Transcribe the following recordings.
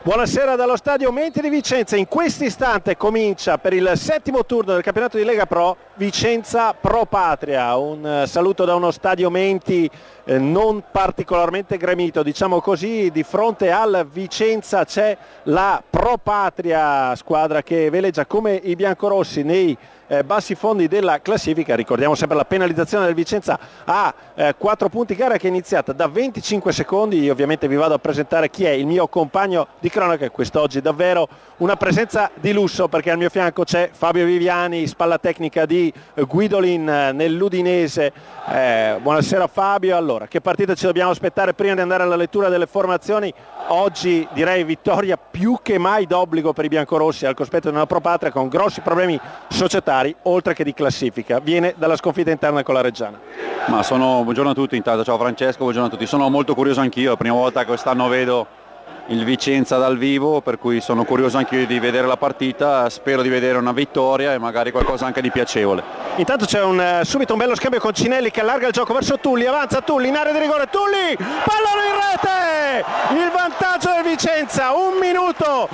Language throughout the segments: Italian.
Buonasera dallo stadio Menti di Vicenza. In questo istante comincia per il settimo turno del campionato di Lega Pro Vicenza Pro Patria. Un saluto da uno stadio Menti non particolarmente gremito, diciamo così. Di fronte al Vicenza c'è la Pro Patria, squadra che veleggia come i biancorossi nei bassi fondi della classifica. Ricordiamo sempre la penalizzazione del Vicenza a 4 punti, gara che è iniziata da 25 secondi. Io ovviamente vi vado a presentare chi è il mio compagno di cronaca. Quest'oggi davvero una presenza di lusso, perché al mio fianco c'è Fabio Viviani, spalla tecnica di Guidolin nell'Udinese. Buonasera Fabio. Allora, che partita ci dobbiamo aspettare prima di andare alla lettura delle formazioni? Oggi direi vittoria più che mai d'obbligo per i biancorossi al cospetto di una Pro Patria con grossi problemi societari oltre che di classifica. Viene dalla sconfitta interna con la Reggiana. Buongiorno a tutti, intanto ciao Francesco, buongiorno a tutti. Sono molto curioso anch'io, è la prima volta che quest'anno vedo il Vicenza dal vivo, per cui sono curioso anch'io di vedere la partita. Spero di vedere una vittoria e magari qualcosa anche di piacevole. Intanto c'è subito un bello scambio con Cinelli che allarga il gioco verso Tulli, avanza Tulli in area di rigore, Tulli, pallone in rete, il vantaggio del Vicenza, 1 minuto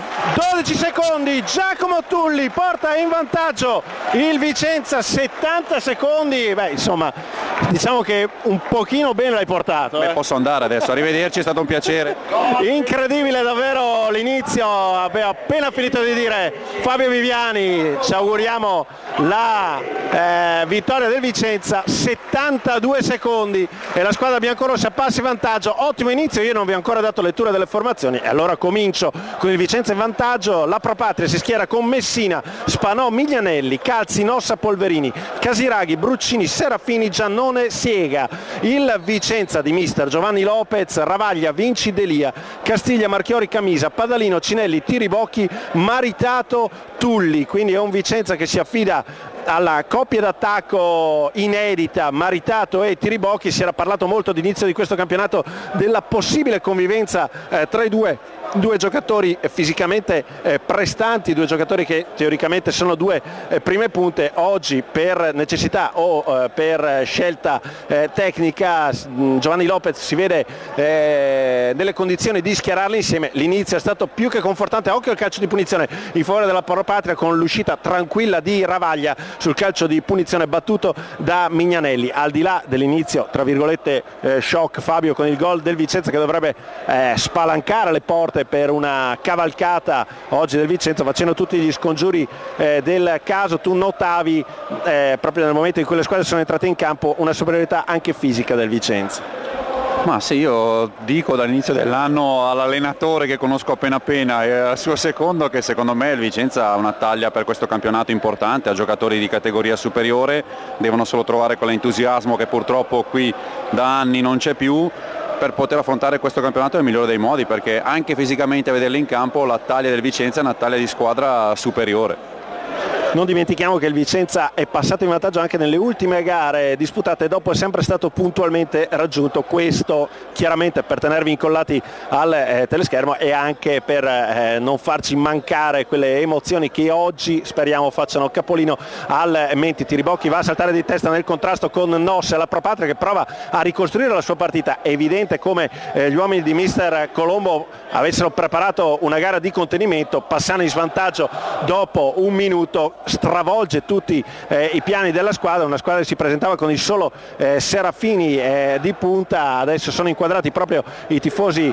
12 secondi, Giacomo Tulli porta in vantaggio il Vicenza, 70 secondi, insomma diciamo che un pochino bene l'hai portato. Posso andare adesso, arrivederci, è stato un piacere. Incredibile davvero l'inizio, abbiamo appena finito di dire Fabio Viviani, ci auguriamo la vittoria del Vicenza, 72 secondi e la squadra biancorossa passa in vantaggio. Ottimo inizio, io non vi ho ancora dato lettura delle formazioni e allora comincio con il Vicenza in vantaggio. La Pro Patria si schiera con Messina, Spanò, Miglianelli, Calzi, Nossa, Polverini, Casiraghi, Bruccini, Serafini, Giannone, Siega. Il Vicenza di mister Giovanni Lopez, Ravaglia, Vinci, Delia, Castiglia, Marchiori, Camisa, Padalino, Cinelli, Tiribocchi, Maritato, Tulli. Quindi è un Vicenza che si affida alla coppia d'attacco inedita Maritato e Tiribocchi. Si era parlato molto all'inizio di questo campionato della possibile convivenza tra i due giocatori fisicamente prestanti, due giocatori che teoricamente sono due prime punte. Oggi per necessità o per scelta tecnica Giovanni Lopez si vede nelle condizioni di schierarli insieme. L'inizio è stato più che confortante, occhio al calcio di punizione in favore della Pro Patria con l'uscita tranquilla di Ravaglia sul calcio di punizione battuto da Mignanelli. Al di là dell'inizio tra virgolette shock, Fabio, con il gol del Vicenza che dovrebbe spalancare le porte per una cavalcata oggi del Vicenza, facendo tutti gli scongiuri del caso, tu notavi proprio nel momento in cui le squadre sono entrate in campo una superiorità anche fisica del Vicenza. Ma sì, io dico dall'inizio dell'anno all'allenatore che conosco appena e al suo secondo che secondo me il Vicenza ha una taglia per questo campionato importante, ha giocatori di categoria superiore, devono solo trovare quell'entusiasmo che purtroppo qui da anni non c'è più per poter affrontare questo campionato nel migliore dei modi, perché anche fisicamente a vederli in campo la taglia del Vicenza è una taglia di squadra superiore. Non dimentichiamo che il Vicenza è passato in vantaggio anche nelle ultime gare disputate, dopo è sempre stato puntualmente raggiunto. Questo chiaramente per tenervi incollati al teleschermo e anche per non farci mancare quelle emozioni che oggi speriamo facciano capolino al Menti. Tiribocchi va a saltare di testa nel contrasto con Nossa, la Pro Patria che prova a ricostruire la sua partita. È evidente come gli uomini di mister Colombo avessero preparato una gara di contenimento. Passano in svantaggio dopo un minuto stravolge tutti i piani della squadra, una squadra che si presentava con il solo Serafini di punta. Adesso sono inquadrati proprio i tifosi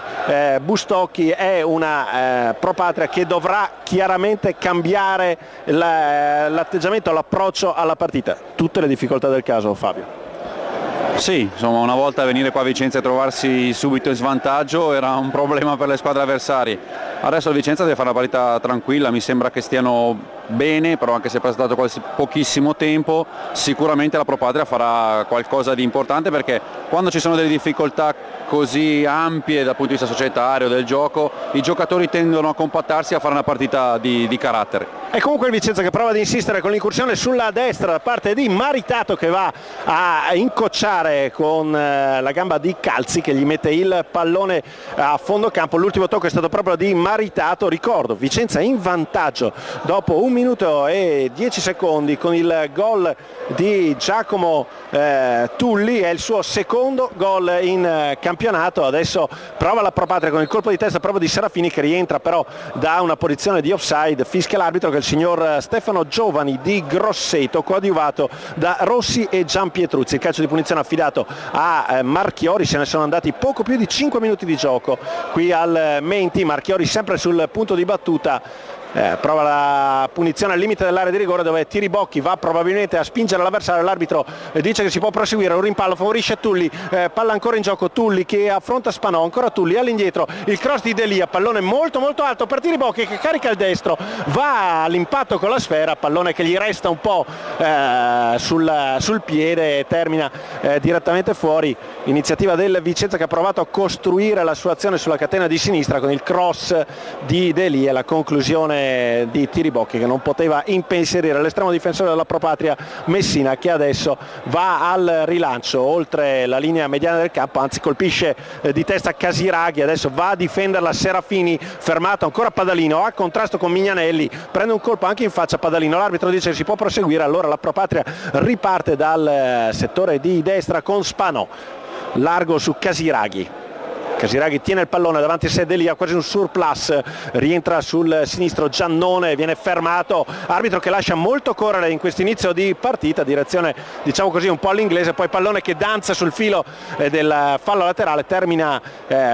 Bustocchi. È una Pro Patria che dovrà chiaramente cambiare l'atteggiamento, l'approccio alla partita. Tutte le difficoltà del caso, Fabio. Sì, insomma, una volta venire qua a Vicenza e trovarsi subito in svantaggio era un problema per le squadre avversarie. Adesso il Vicenza deve fare una partita tranquilla, mi sembra che stiano bene, però anche se è passato pochissimo tempo, sicuramente la Pro Patria farà qualcosa di importante, perché quando ci sono delle difficoltà così ampie dal punto di vista societario del gioco, i giocatori tendono a compattarsi e a fare una partita di carattere. E comunque il Vicenza che prova ad insistere con l'incursione sulla destra da parte di Maritato, che va a incocciare con la gamba di Calzi, che gli mette il pallone a fondo campo. L'ultimo tocco è stato proprio di Maritato. Ricordo, Vicenza in vantaggio dopo 1 minuto e 10 secondi con il gol di Giacomo Tulli, è il suo secondo gol in campionato. Adesso prova la Pro Patria con il colpo di testa proprio di Serafini, che rientra però da una posizione di offside. Fischia l'arbitro, che è il signor Stefano Giovani di Grosseto, coadiuvato da Rossi e Gianpietruzzi. Il calcio di punizione affidato a Marchiori, se ne sono andati poco più di 5 minuti di gioco qui al Menti. Marchiori sempre sul punto di battuta, prova la punizione al limite dell'area di rigore, dove Tiribocchi va probabilmente a spingere l'avversario. L'arbitro dice che si può proseguire, un rimpallo favorisce Tulli, palla ancora in gioco, Tulli che affronta Spanò, ancora Tulli all'indietro, il cross di Delia, pallone molto alto per Tiribocchi che carica il destro, va all'impatto con la sfera, pallone che gli resta un po' sul piede e termina direttamente fuori. Iniziativa del Vicenza, che ha provato a costruire la sua azione sulla catena di sinistra con il cross di Delia, la conclusione di Tiribocchi, che non poteva impensierire l'estremo difensore della Pro Patria Messina, che adesso va al rilancio oltre la linea mediana del campo, anzi colpisce di testa Casiraghi, adesso va a difenderla Serafini, fermato ancora Padalino, a contrasto con Mignanelli, prende un colpo anche in faccia Padalino. L'arbitro dice che si può proseguire, allora la Pro Patria riparte dal settore di destra con Spanò, largo su Casiraghi. Casiraghi tiene il pallone davanti a sé, Delia quasi un surplus, rientra sul sinistro Giannone, viene fermato, arbitro che lascia molto correre in questo inizio di partita, direzione diciamo così un po' all'inglese, poi pallone che danza sul filo del fallo laterale, termina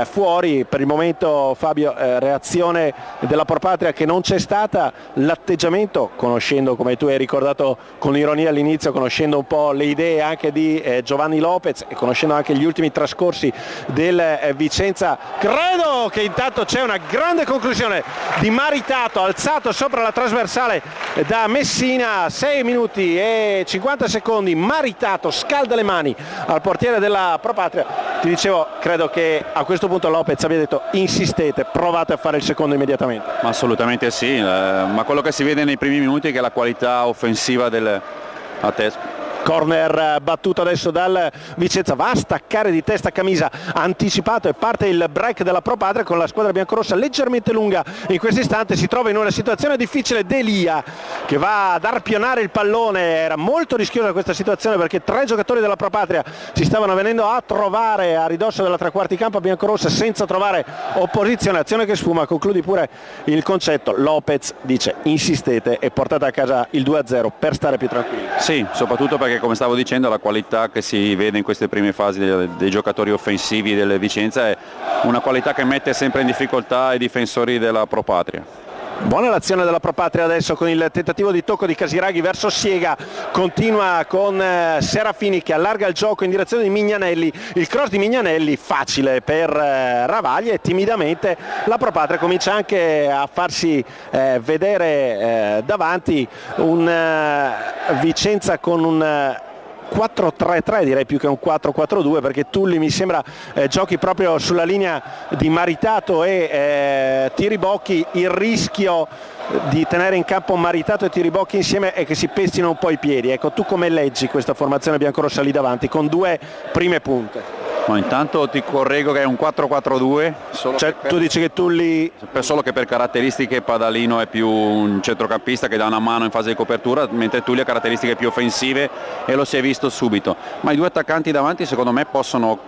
fuori. Per il momento, Fabio, reazione della Pro Patria che non c'è stata, l'atteggiamento, conoscendo, come tu hai ricordato con ironia all'inizio, conoscendo un po' le idee anche di Giovanni Lopez e conoscendo anche gli ultimi trascorsi del Vicenza, credo che intanto c'è una grande conclusione di Maritato, alzato sopra la trasversale da Messina. 6 minuti e 50 secondi, Maritato scalda le mani al portiere della Pro Patria. Ti dicevo, credo che a questo punto Lopez abbia detto insistete, provate a fare il secondo immediatamente. Ma assolutamente sì, ma quello che si vede nei primi minuti è che la qualità offensiva del Corner battuto adesso dal Vicenza, va a staccare di testa Camisa, anticipato, e parte il break della Pro Patria con la squadra biancorossa leggermente lunga in questo istante. Si trova in una situazione difficile Delia, che va ad arpionare il pallone. Era molto rischiosa questa situazione perché 3 giocatori della Pro Patria si stavano venendo a trovare a ridosso della tre quarti campo biancorossa senza trovare opposizione. Azione che sfuma, concludi pure il concetto. Lopez dice insistete e portate a casa il 2-0 per stare più tranquilli. Sì, soprattutto perché, come stavo dicendo, la qualità che si vede in queste prime fasi dei giocatori offensivi del Vicenza è una qualità che mette sempre in difficoltà i difensori della Pro Patria. Buona l'azione della Pro Patria adesso con il tentativo di tocco di Casiraghi verso Siega, continua con Serafini che allarga il gioco in direzione di Mignanelli, il cross di Mignanelli facile per Ravaglia e timidamente la Pro Patria comincia anche a farsi vedere davanti. Un Vicenza con un 4-3-3, direi più che un 4-4-2, perché Tulli mi sembra giochi proprio sulla linea di Maritato e Tiribocchi. Il rischio di tenere in campo Maritato e Tiribocchi insieme è che si pestino un po' i piedi. Ecco, tu come leggi questa formazione biancorossa lì davanti con 2 prime punte? No, intanto ti correggo che è un 4-4-2, cioè, tu dici che Tulli solo che per caratteristiche Padalino è più un centrocampista che dà una mano in fase di copertura, mentre Tulli ha caratteristiche più offensive e lo si è visto subito. Ma i 2 attaccanti davanti secondo me possono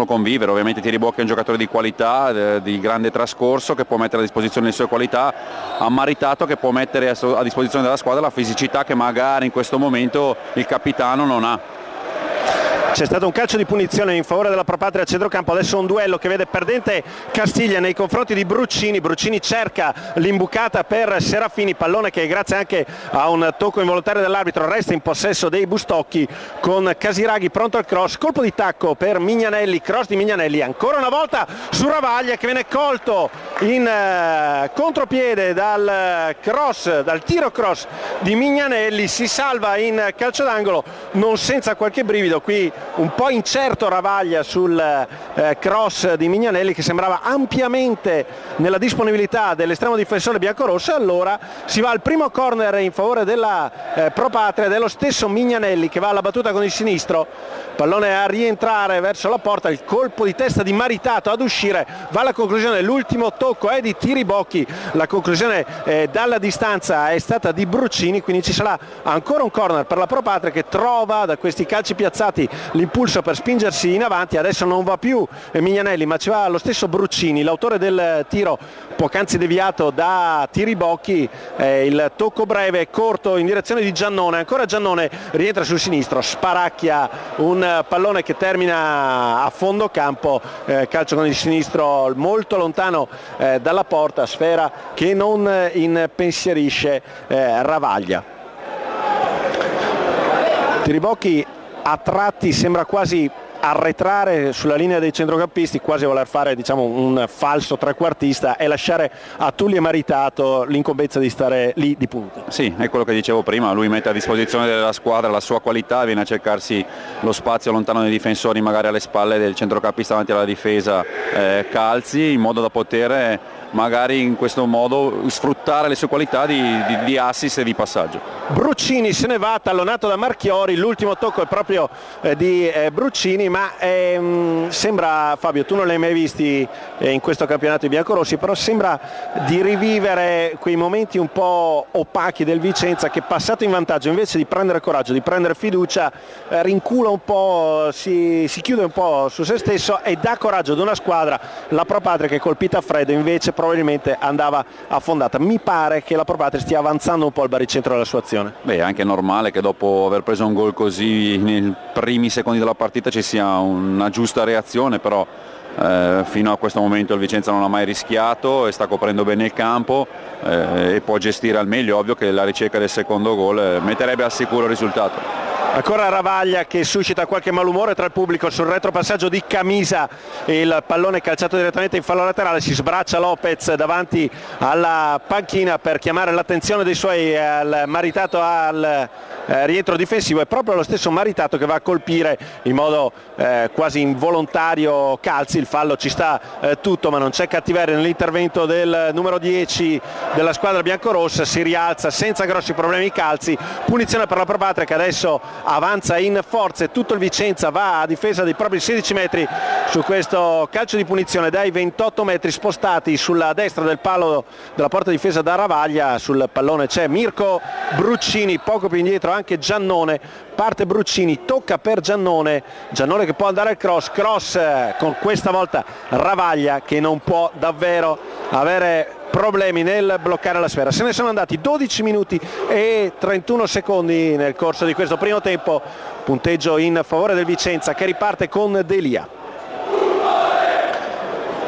convivere. Ovviamente Tiribocchi è un giocatore di qualità, di grande trascorso, che può mettere a disposizione le sue qualità, ha Maritato che può mettere a disposizione della squadra la fisicità che magari in questo momento il capitano non ha. C'è stato un calcio di punizione in favore della Pro Patria a centrocampo, adesso un duello che vede perdente Castiglia nei confronti di Bruccini. Bruccini cerca l'imbucata per Serafini, pallone che grazie anche a un tocco involontario dell'arbitro resta in possesso dei Bustocchi, con Casiraghi pronto al cross, colpo di tacco per Mignanelli, cross di Mignanelli ancora una volta su Ravaglia che viene colto in contropiede dal tiro cross di Mignanelli, si salva in calcio d'angolo, non senza qualche brivido, qui un po' incerto Ravaglia sul cross di Mignanelli che sembrava ampiamente nella disponibilità dell'estremo difensore biancorosso. Allora si va al primo corner in favore della Pro Patria, dello stesso Mignanelli che va alla battuta con il sinistro, pallone a rientrare verso la porta, il colpo di testa di Maritato ad uscire, va alla conclusione, l'ultimo tocco è di Tiribocchi, la conclusione dalla distanza è stata di Bruccini, quindi ci sarà ancora un corner per la Pro Patria che trova da questi calci piazzati l'impulso per spingersi in avanti. Adesso non va più Mignanelli ma ci va lo stesso Bruccini, l'autore del tiro poc'anzi deviato da Tiribocchi, il tocco breve e corto in direzione di Giannone, ancora Giannone rientra sul sinistro, sparacchia un pallone che termina a fondo campo, calcio con il sinistro molto lontano dalla porta, sfera che non impensierisce Ravaglia. Tiribocchi a tratti sembra quasi arretrare sulla linea dei centrocampisti, quasi voler fare un falso trequartista e lasciare a Tulli e Maritato l'incombenza di stare lì di punta. Sì, è quello che dicevo prima, lui mette a disposizione della squadra la sua qualità, viene a cercarsi lo spazio lontano dai difensori, magari alle spalle del centrocampista davanti alla difesa, calzi in modo da poter magari in questo modo sfruttare le sue qualità di assist e di passaggio. Bruccini se ne va, tallonato da Marchiori, l'ultimo tocco è proprio di Bruccini, ma sembra, Fabio, tu non li hai mai visti in questo campionato i biancorossi, però sembra di rivivere quei momenti un po' opachi del Vicenza che, passato in vantaggio, invece di prendere coraggio, di prendere fiducia, rincula un po', si chiude un po' su se stesso e dà coraggio ad una squadra, la Pro Patria, che colpita a freddo invece probabilmente andava affondata. Mi pare che la Pro Patria stia avanzando un po' al baricentro della sua azione. Beh, è anche normale che dopo aver preso un gol così nei primi secondi della partita ci sia una giusta reazione, però fino a questo momento il Vicenza non ha mai rischiato e sta coprendo bene il campo e può gestire al meglio. Ovvio che la ricerca del secondo gol metterebbe al sicuro il risultato. Ancora Ravaglia che suscita qualche malumore tra il pubblico sul retropassaggio di Camisa, il pallone calciato direttamente in fallo laterale, si sbraccia Lopez davanti alla panchina per chiamare l'attenzione dei suoi al Maritato al rientro difensivo. È proprio lo stesso Maritato che va a colpire in modo quasi involontario Calzi, il fallo ci sta tutto, ma non c'è cattiveria nell'intervento del numero 10 della squadra biancorossa, si rialza senza grossi problemi Calzi, punizione per la Pro Patria che adesso avanza in forza e tutto il Vicenza va a difesa dei propri 16 metri su questo calcio di punizione dai 28 metri spostati sulla destra del palo della porta difesa da Ravaglia. Sul pallone c'è Mirko Bruccini, poco più indietro anche Giannone, parte Bruccini, tocca per Giannone che può andare al cross con questa volta Ravaglia che non può davvero avere problemi nel bloccare la sfera. Se ne sono andati 12 minuti e 31 secondi nel corso di questo primo tempo, punteggio in favore del Vicenza che riparte con Delia.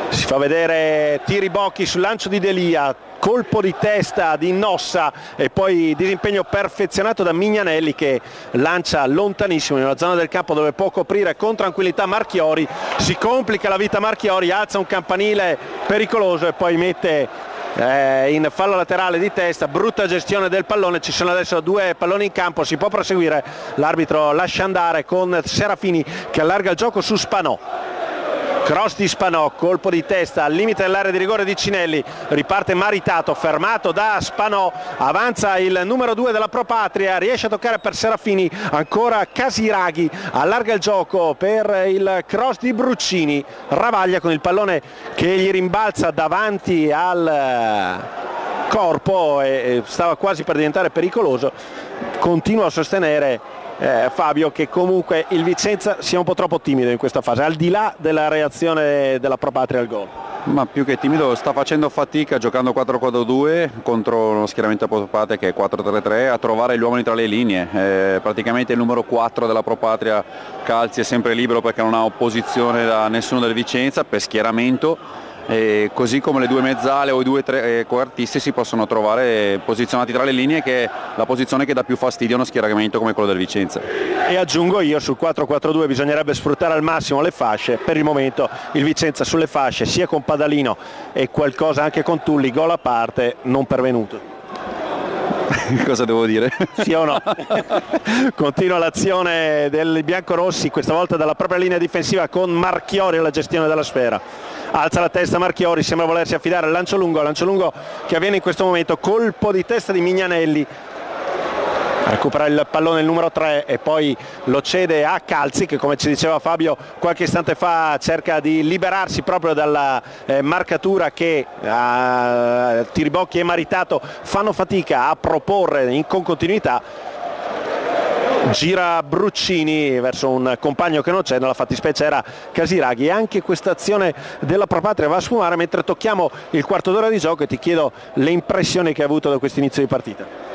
Si fa vedere Tiribocchi sul lancio di Delia, colpo di testa di Nossa e poi disimpegno perfezionato da Mignanelli che lancia lontanissimo in una zona del campo dove può coprire con tranquillità Marchiori. Si complica la vita Marchiori, alza un campanile pericoloso e poi mette in fallo laterale di testa. Brutta gestione del pallone, ci sono adesso due palloni in campo, si può proseguire, l'arbitro lascia andare con Serafini che allarga il gioco su Spanò. Cross di Spanò, colpo di testa al limite dell'area di rigore di Cinelli, riparte Maritato, fermato da Spanò, avanza il numero 2 della Pro Patria, riesce a toccare per Serafini, ancora Casiraghi, allarga il gioco per il cross di Bruccini, Ravaglia con il pallone che gli rimbalza davanti al corpo e stava quasi per diventare pericoloso. Continua a sostenere Fabio che comunque il Vicenza sia un po' troppo timido in questa fase, al di là della reazione della Pro Patria al gol. Ma più che timido, sta facendo fatica giocando 4-4-2 contro uno schieramento Pro Patria che è 4-3-3 a trovare gli uomini tra le linee. Praticamente il numero 4 della Pro Patria Calzi è sempre libero perché non ha opposizione da nessuno del Vicenza per schieramento. E così come le due mezzale o i due quartisti si possono trovare posizionati tra le linee, che è la posizione che dà più fastidio a uno schieramento come quello del Vicenza. E aggiungo io, sul 4-4-2 bisognerebbe sfruttare al massimo le fasce. Per il momento il Vicenza sulle fasce, sia con Padalino e qualcosa anche con Tulli, gol a parte, non pervenuto. Cosa devo dire? Sì o no? Continua l'azione dei biancorossi, questa volta dalla propria linea difensiva, con Marchiori alla gestione della sfera. Alza la testa Marchiori, sembra volersi affidare al lancio lungo che avviene in questo momento, colpo di testa di Mignanelli. Recupera il pallone il numero 3 e poi lo cede a Calzi, che come ci diceva Fabio qualche istante fa cerca di liberarsi proprio dalla marcatura che Tiribocchi e Maritato fanno fatica a proporre con continuità. Gira Bruccini verso un compagno che non c'è, nella fattispecie era Casiraghi, e anche questa azione della Pro Patria va a sfumare mentre tocchiamo il quarto d'ora di gioco, e ti chiedo le impressioni che hai avuto da questo inizio di partita.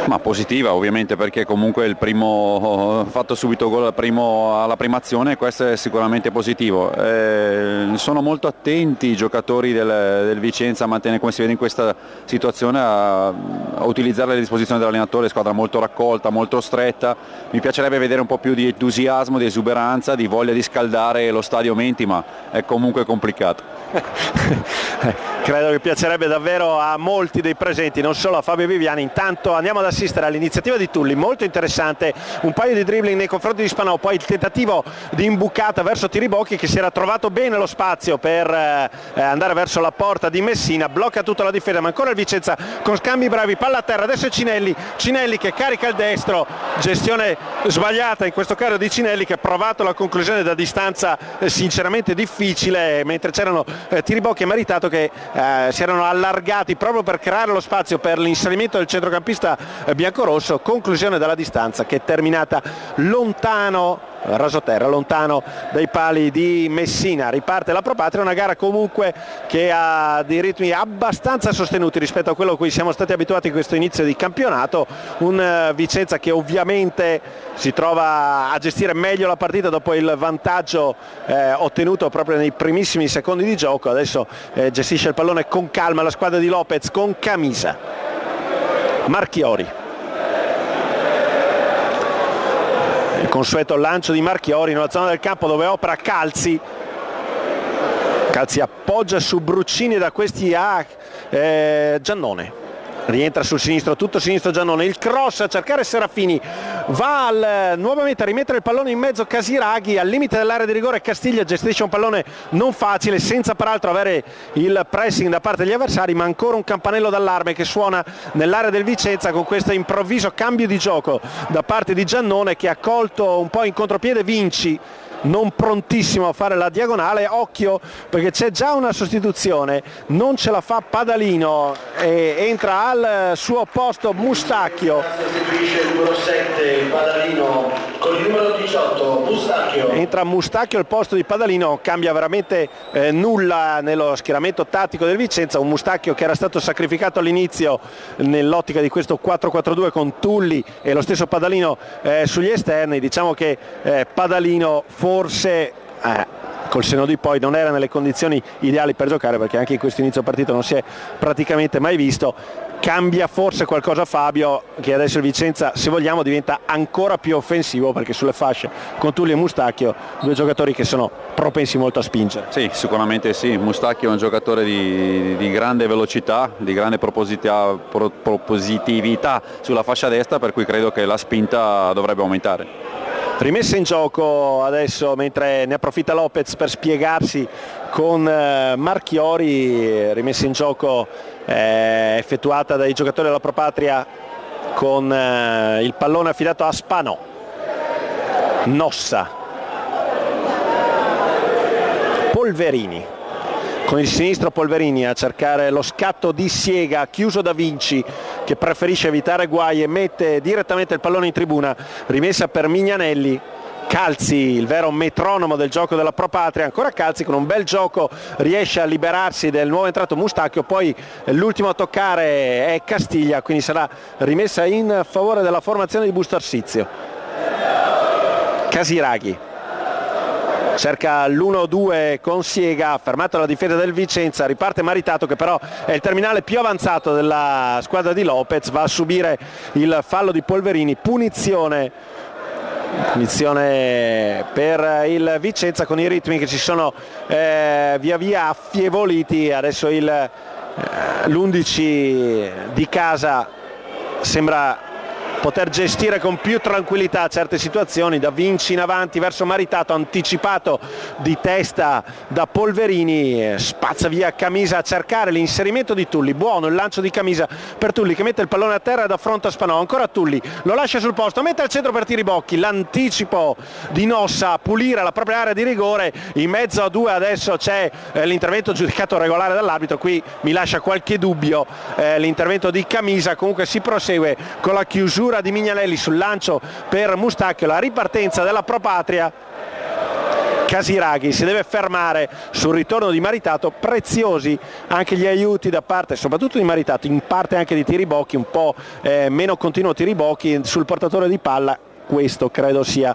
Ma positiva ovviamente, perché comunque il primo fatto subito gol alla prima azione, questo è sicuramente positivo. Sono molto attenti i giocatori del Vicenza a mantenere, come si vede in questa situazione, a utilizzare le disposizioni dell'allenatore, squadra molto raccolta, molto stretta. Mi piacerebbe vedere un po' più di entusiasmo, di esuberanza, di voglia di scaldare lo stadio Menti, ma è comunque complicato. Credo che piacerebbe davvero a molti dei presenti, non solo a Fabio Viviani. Intanto andiamo ad assistere all'iniziativa di Tulli, molto interessante, un paio di dribbling nei confronti di Spanò, poi il tentativo di imbucata verso Tiribocchi, che si era trovato bene lo spazio per andare verso la porta di Messina, blocca tutta la difesa, ma ancora il Vicenza con scambi bravi, palla a terra, adesso è Cinelli che carica il destro, gestione sbagliata in questo caso di Cinelli, che ha provato la conclusione da distanza sinceramente difficile, mentre c'erano Tiribocchi e Maritato che si erano allargati proprio per creare lo spazio per l'inserimento del centrocampista biancorosso. Conclusione dalla distanza che è terminata lontano, rasoterra, lontano dai pali di Messina. Riparte la Pro Patria, una gara comunque che ha dei ritmi abbastanza sostenuti rispetto a quello a cui siamo stati abituati in questo inizio di campionato. Un Vicenza che ovviamente si trova a gestire meglio la partita dopo il vantaggio ottenuto proprio nei primissimi secondi di gioco. Adesso gestisce il pallone con calma la squadra di Lopez con Camisa. Marchiori, il consueto lancio di Marchiori nella zona del campo dove opera Calzi appoggia su Bruccini e da questi a Giannone, rientra sul sinistro, tutto sinistro Giannone, il cross a cercare Serafini, va nuovamente a rimettere il pallone in mezzo Casiraghi, al limite dell'area di rigore Castiglia gestisce un pallone non facile, senza peraltro avere il pressing da parte degli avversari, ma ancora un campanello d'allarme che suona nell'area del Vicenza con questo improvviso cambio di gioco da parte di Giannone, che ha colto un po' in contropiede Vinci, non prontissimo a fare la diagonale. Occhio perché c'è già una sostituzione, non ce la fa Padalino e entra al suo posto Mustacchio. Sostituisce il numero 7 Padalino con il numero 18 Mustacchio. Entra Mustacchio al posto di Padalino, cambia veramente nulla nello schieramento tattico del Vicenza. Un Mustacchio che era stato sacrificato all'inizio nell'ottica di questo 4-4-2 con Tulli e lo stesso Padalino sugli esterni. Diciamo che Padalino forse col senno di poi non era nelle condizioni ideali per giocare, perché anche in questo inizio partita non si è praticamente mai visto. Cambia forse qualcosa Fabio, che adesso il Vicenza, se vogliamo, diventa ancora più offensivo, perché sulle fasce con Tulli e Mustacchio, due giocatori che sono propensi molto a spingere. Sì, sicuramente sì. Mustacchio è un giocatore di grande velocità, di grande propositività sulla fascia destra, per cui credo che la spinta dovrebbe aumentare. Rimessa in gioco adesso, mentre ne approfitta Lopez per spiegarsi con Marchiori, rimessa in gioco effettuata dai giocatori della Pro Patria con il pallone affidato a Spanò. Nossa, Polverini, con il sinistro Polverini a cercare lo scatto di Siega, chiuso da Vinci, che preferisce evitare guai e mette direttamente il pallone in tribuna. Rimessa per Mignanelli. Calzi, il vero metronomo del gioco della Pro Patria, ancora Calzi con un bel gioco riesce a liberarsi del nuovo entrato Mustacchio, poi l'ultimo a toccare è Castiglia, quindi sarà rimessa in favore della formazione di Bustarsizio. Casiraghi cerca l'1-2 con Siega, fermato la difesa del Vicenza, riparte Maritato che però è il terminale più avanzato della squadra di Lopez, va a subire il fallo di Polverini, punizione punizione per il Vicenza con i ritmi che si sono via via affievoliti. Adesso l'11 di casa sembra poter gestire con più tranquillità certe situazioni. Da Vinci in avanti verso Maritato, anticipato di testa da Polverini, spazza via Camisa a cercare l'inserimento di Tulli. Buono il lancio di Camisa per Tulli che mette il pallone a terra ed affronta Spanò. Ancora Tulli, lo lascia sul posto, mette al centro per Tiribocchi, l'anticipo di Nossa a pulire la propria area di rigore. In mezzo a due adesso c'è l'intervento giudicato regolare dall'arbitro, qui mi lascia qualche dubbio l'intervento di Camisa. Comunque si prosegue con la chiusura di Mignanelli sul lancio per Mustacchio, la ripartenza della Pro Patria. Casiraghi si deve fermare sul ritorno di Maritato, preziosi anche gli aiuti da parte soprattutto di Maritato, in parte anche di Tiribocchi, un po' meno continuo Tiribocchi sul portatore di palla. Questo credo sia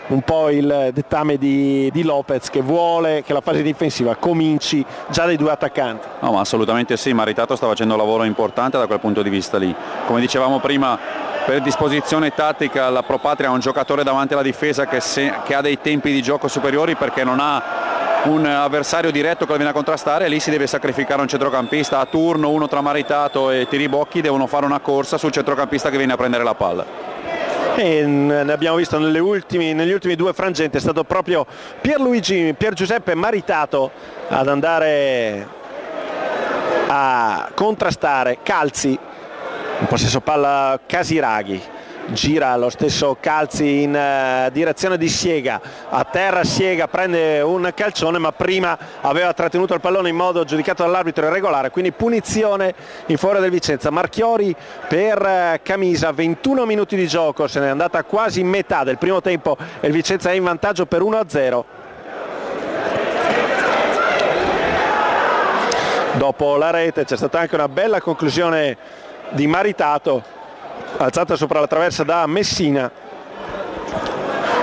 un po' il dettame di Lopez, che vuole che la fase difensiva cominci già dai due attaccanti. No, ma assolutamente sì, Maritato sta facendo un lavoro importante da quel punto di vista lì. Come dicevamo prima, per disposizione tattica la Pro Patria ha un giocatore davanti alla difesa che ha dei tempi di gioco superiori, perché non ha un avversario diretto che lo viene a contrastare, e lì si deve sacrificare un centrocampista a turno, uno tra Maritato e Tiribocchi devono fare una corsa sul centrocampista che viene a prendere la palla. E ne abbiamo visto negli ultimi due frangenti, è stato proprio Pier Giuseppe Maritato ad andare a contrastare. Calzi in possesso palla, Casiraghi gira lo stesso Calzi in direzione di Siega, a terra Siega prende un calcione, ma prima aveva trattenuto il pallone in modo giudicato dall'arbitro irregolare, quindi punizione in favore del Vicenza. Marchiori per Camisa, 21 minuti di gioco, se n'è andata quasi metà del primo tempo e il Vicenza è in vantaggio per 1-0. Dopo la rete c'è stata anche una bella conclusione di Maritato, alzata sopra la traversa da Messina,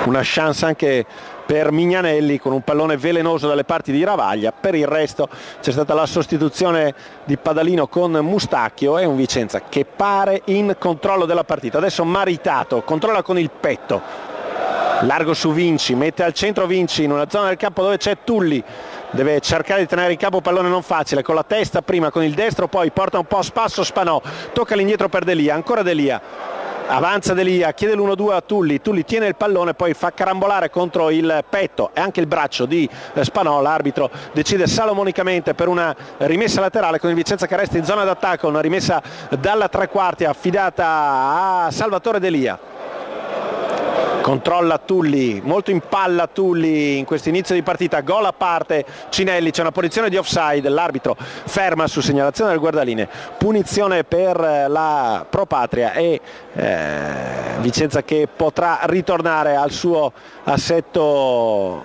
una chance anche per Mignanelli con un pallone velenoso dalle parti di Ravaglia. Per il resto c'è stata la sostituzione di Padalino con Mustacchio e un Vicenza che pare in controllo della partita. Adesso Maritato controlla con il petto, largo su Vinci, mette al centro Vinci in una zona del campo dove c'è Tulli, deve cercare di tenere in campo un pallone non facile, con la testa prima con il destro, poi porta un po' a spasso Spanò, tocca l'indietro per Delia, ancora Delia, avanza Delia, chiede l'1-2 a Tulli, Tulli tiene il pallone, poi fa carambolare contro il petto e anche il braccio di Spanò. L'arbitro decide salomonicamente per una rimessa laterale, con il Vicenza che resta in zona d'attacco, una rimessa dalla tre quarti affidata a Salvatore Delia. Controlla Tulli, molto in palla Tulli in questo inizio di partita, gol a parte Cinelli, c'è una posizione di offside, l'arbitro ferma su segnalazione del guardaline, punizione per la Pro Patria e Vicenza che potrà ritornare al suo assetto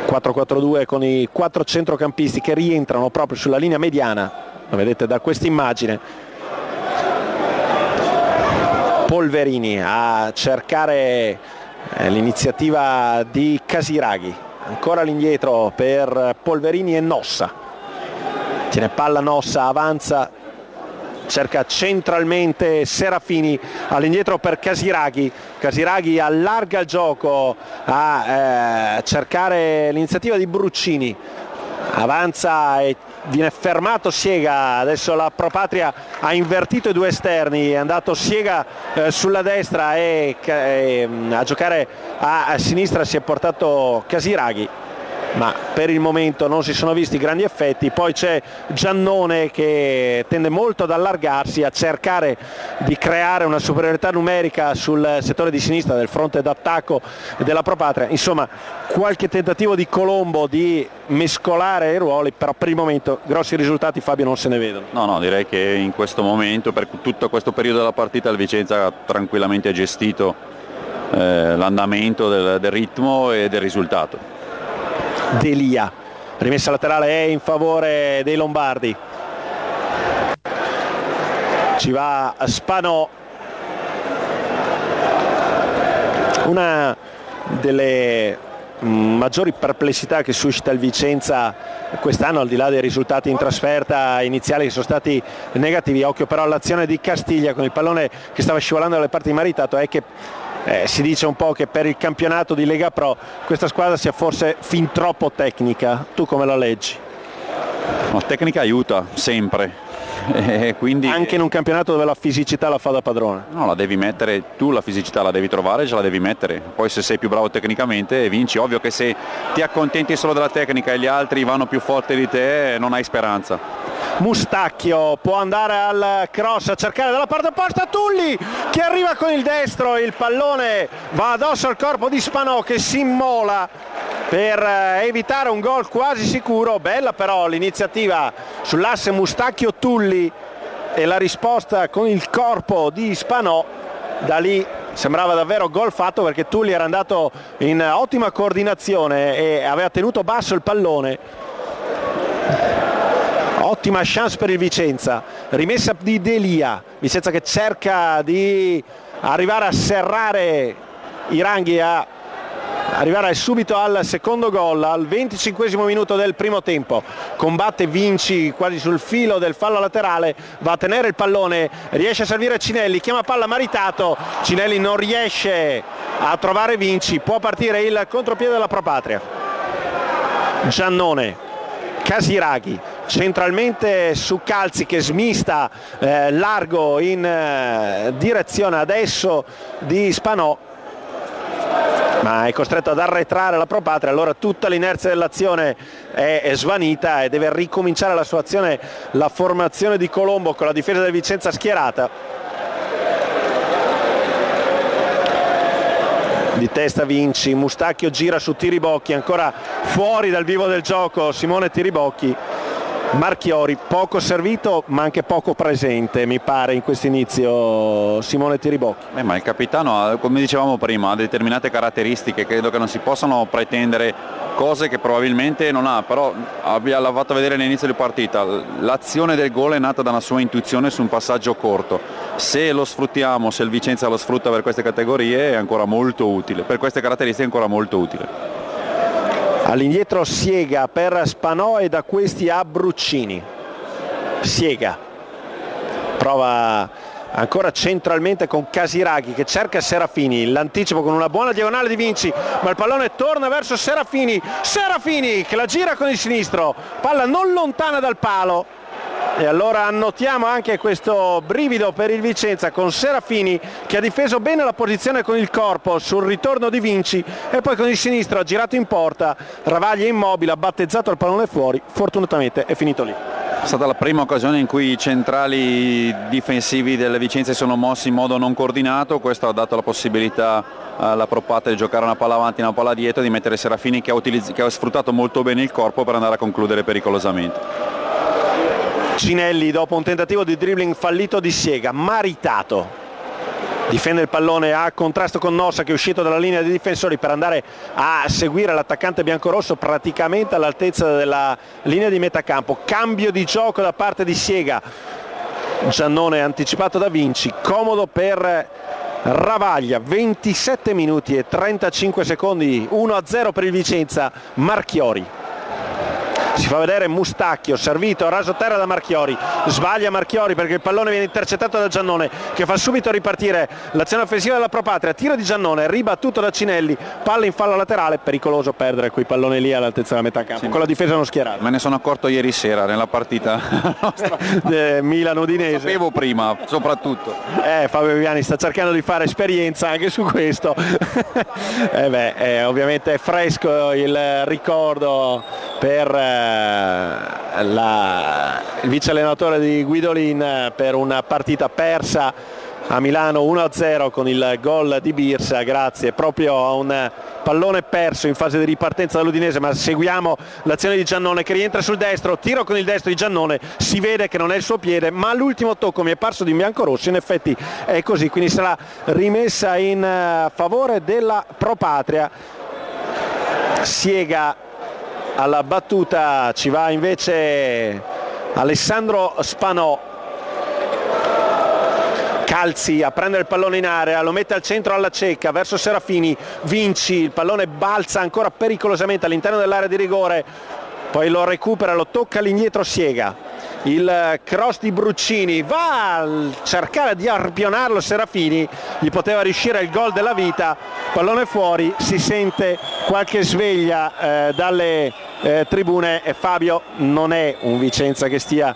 4-4-2 con i 4 centrocampisti che rientrano proprio sulla linea mediana, lo vedete da questa immagine. Polverini a cercare l'iniziativa di Casiraghi, ancora all'indietro per Polverini e Nossa, tiene palla Nossa, avanza, cerca centralmente Serafini, all'indietro per Casiraghi, Casiraghi allarga il gioco a cercare l'iniziativa di Bruccini, avanza e viene fermato Siega. Adesso la Pro Patria ha invertito i due esterni, è andato Siega sulla destra e a giocare a sinistra si è portato Casiraghi, ma per il momento non si sono visti grandi effetti. Poi c'è Giannone che tende molto ad allargarsi, a cercare di creare una superiorità numerica sul settore di sinistra del fronte d'attacco della Pro Patria. Insomma, qualche tentativo di Colombo di mescolare i ruoli, però per il momento grossi risultati, Fabio, non se ne vedono. No, direi che in questo momento, per tutto questo periodo della partita, il Vicenza ha tranquillamente gestito l'andamento del ritmo e del risultato. Delia, rimessa laterale è in favore dei lombardi, ci va Spanò. Una delle maggiori perplessità che suscita il Vicenza quest'anno, al di là dei risultati in trasferta iniziali che sono stati negativi, occhio però all'azione di Castiglia con il pallone che stava scivolando dalle parti di Maritato, è che Si dice un po' che per il campionato di Lega Pro questa squadra sia forse fin troppo tecnica. Tu come la leggi? La tecnica aiuta sempre. Quindi, anche in un campionato dove la fisicità la fa da padrone. No, la devi mettere tu, la fisicità la devi trovare, ce la devi mettere. Poi se sei più bravo tecnicamente vinci. Ovvio che se ti accontenti solo della tecnica e gli altri vanno più forti di te non hai speranza. Mustacchio può andare al cross a cercare dalla parte opposta, Tulli che arriva con il destro, il pallone va addosso al corpo di Spanò che si immola per evitare un gol quasi sicuro. Bella però l'iniziativa sull'asse Mustacchio-Tulli e la risposta con il corpo di Spanò. Da lì sembrava davvero gol fatto, perché Tulli era andato in ottima coordinazione e aveva tenuto basso il pallone. Ottima chance per il Vicenza, rimessa di Delia, Vicenza che cerca di arrivare a serrare i ranghi, a arrivare subito al secondo gol al 25esimo minuto del primo tempo. Combatte Vinci quasi sul filo del fallo laterale, va a tenere il pallone, riesce a servire Cinelli, chiama palla Maritato, Cinelli non riesce a trovare Vinci, può partire il contropiede della Pro Patria. Giannone, Casiraghi centralmente su Calzi che smista largo in direzione adesso di Spanò, ma è costretto ad arretrare la Pro Patria. Allora tutta l'inerzia dell'azione è svanita e deve ricominciare la sua azione la formazione di Colombo con la difesa del Vicenza schierata. Di testa Vinci, Mustacchio gira su Tiribocchi, ancora fuori dal vivo del gioco Simone Tiribocchi. Marchiori poco servito ma anche poco presente mi pare in questo inizio Simone Tiribocchi. Ma il capitano, come dicevamo prima, ha determinate caratteristiche, credo che non si possano pretendere cose che probabilmente non ha, però l'ha fatto vedere all'inizio di partita. L'azione del gol è nata da una sua intuizione su un passaggio corto. Se lo sfruttiamo, se il Vicenza lo sfrutta per queste categorie è ancora molto utile, per queste caratteristiche è ancora molto utile. All'indietro Siega per Spanò e da questi a Bruccini. Siega prova ancora centralmente con Casiraghi che cerca Serafini, l'anticipo con una buona diagonale di Vinci, ma il pallone torna verso Serafini, Serafini che la gira con il sinistro, palla non lontana dal palo. E allora annotiamo anche questo brivido per il Vicenza con Serafini che ha difeso bene la posizione con il corpo sul ritorno di Vinci e poi con il sinistro ha girato in porta, Ravaglia immobile, ha battezzato il pallone fuori, fortunatamente è finito lì. È stata la prima occasione in cui i centrali difensivi del Vicenza sono mossi in modo non coordinato, questo ha dato la possibilità alla Pro Patria di giocare una palla avanti e una palla dietro, di mettere Serafini che ha sfruttato molto bene il corpo per andare a concludere pericolosamente. Cinelli dopo un tentativo di dribbling fallito di Siega, Maritato difende il pallone a contrasto con Nossa che è uscito dalla linea dei difensori per andare a seguire l'attaccante biancorosso praticamente all'altezza della linea di metacampo. Cambio di gioco da parte di Siega, Giannone anticipato da Vinci, comodo per Ravaglia, 27 minuti e 35 secondi, 1-0 per il Vicenza. Marchiori si fa vedere Mustacchio, servito a raso terra da Marchiori, sbaglia Marchiori perché il pallone viene intercettato da Giannone che fa subito ripartire l'azione offensiva della Pro Patria, tiro di Giannone, ribattuto da Cinelli, palla in fallo laterale, pericoloso perdere quei palloni lì all'altezza della metà campo, sì, con la difesa non schierata. Me ne sono accorto ieri sera nella partita Milan-Udinese. Lo sapevo prima, soprattutto. Fabio Viviani sta cercando di fare esperienza anche su questo. Ovviamente è fresco il ricordo per il vice allenatore di Guidolin per una partita persa a Milano 1-0 con il gol di Birsa grazie proprio a un pallone perso in fase di ripartenza dall'Udinese. Ma seguiamo l'azione di Giannone che rientra sul destro, tiro con il destro di Giannone, si vede che non è il suo piede ma l'ultimo tocco mi è parso di biancorosso, in effetti è così, quindi sarà rimessa in favore della Pro Patria. Siega alla battuta, ci va invece Alessandro Spanò, Calzi a prendere il pallone in area, lo mette al centro alla cieca verso Serafini, Vinci, il pallone balza ancora pericolosamente all'interno dell'area di rigore, poi lo recupera, lo tocca all'indietro Siega, il cross di Bruccini, va a cercare di arpionarlo Serafini, gli poteva riuscire il gol della vita, pallone fuori, si sente qualche sveglia dalle tribune e Fabio non è un Vicenza che stia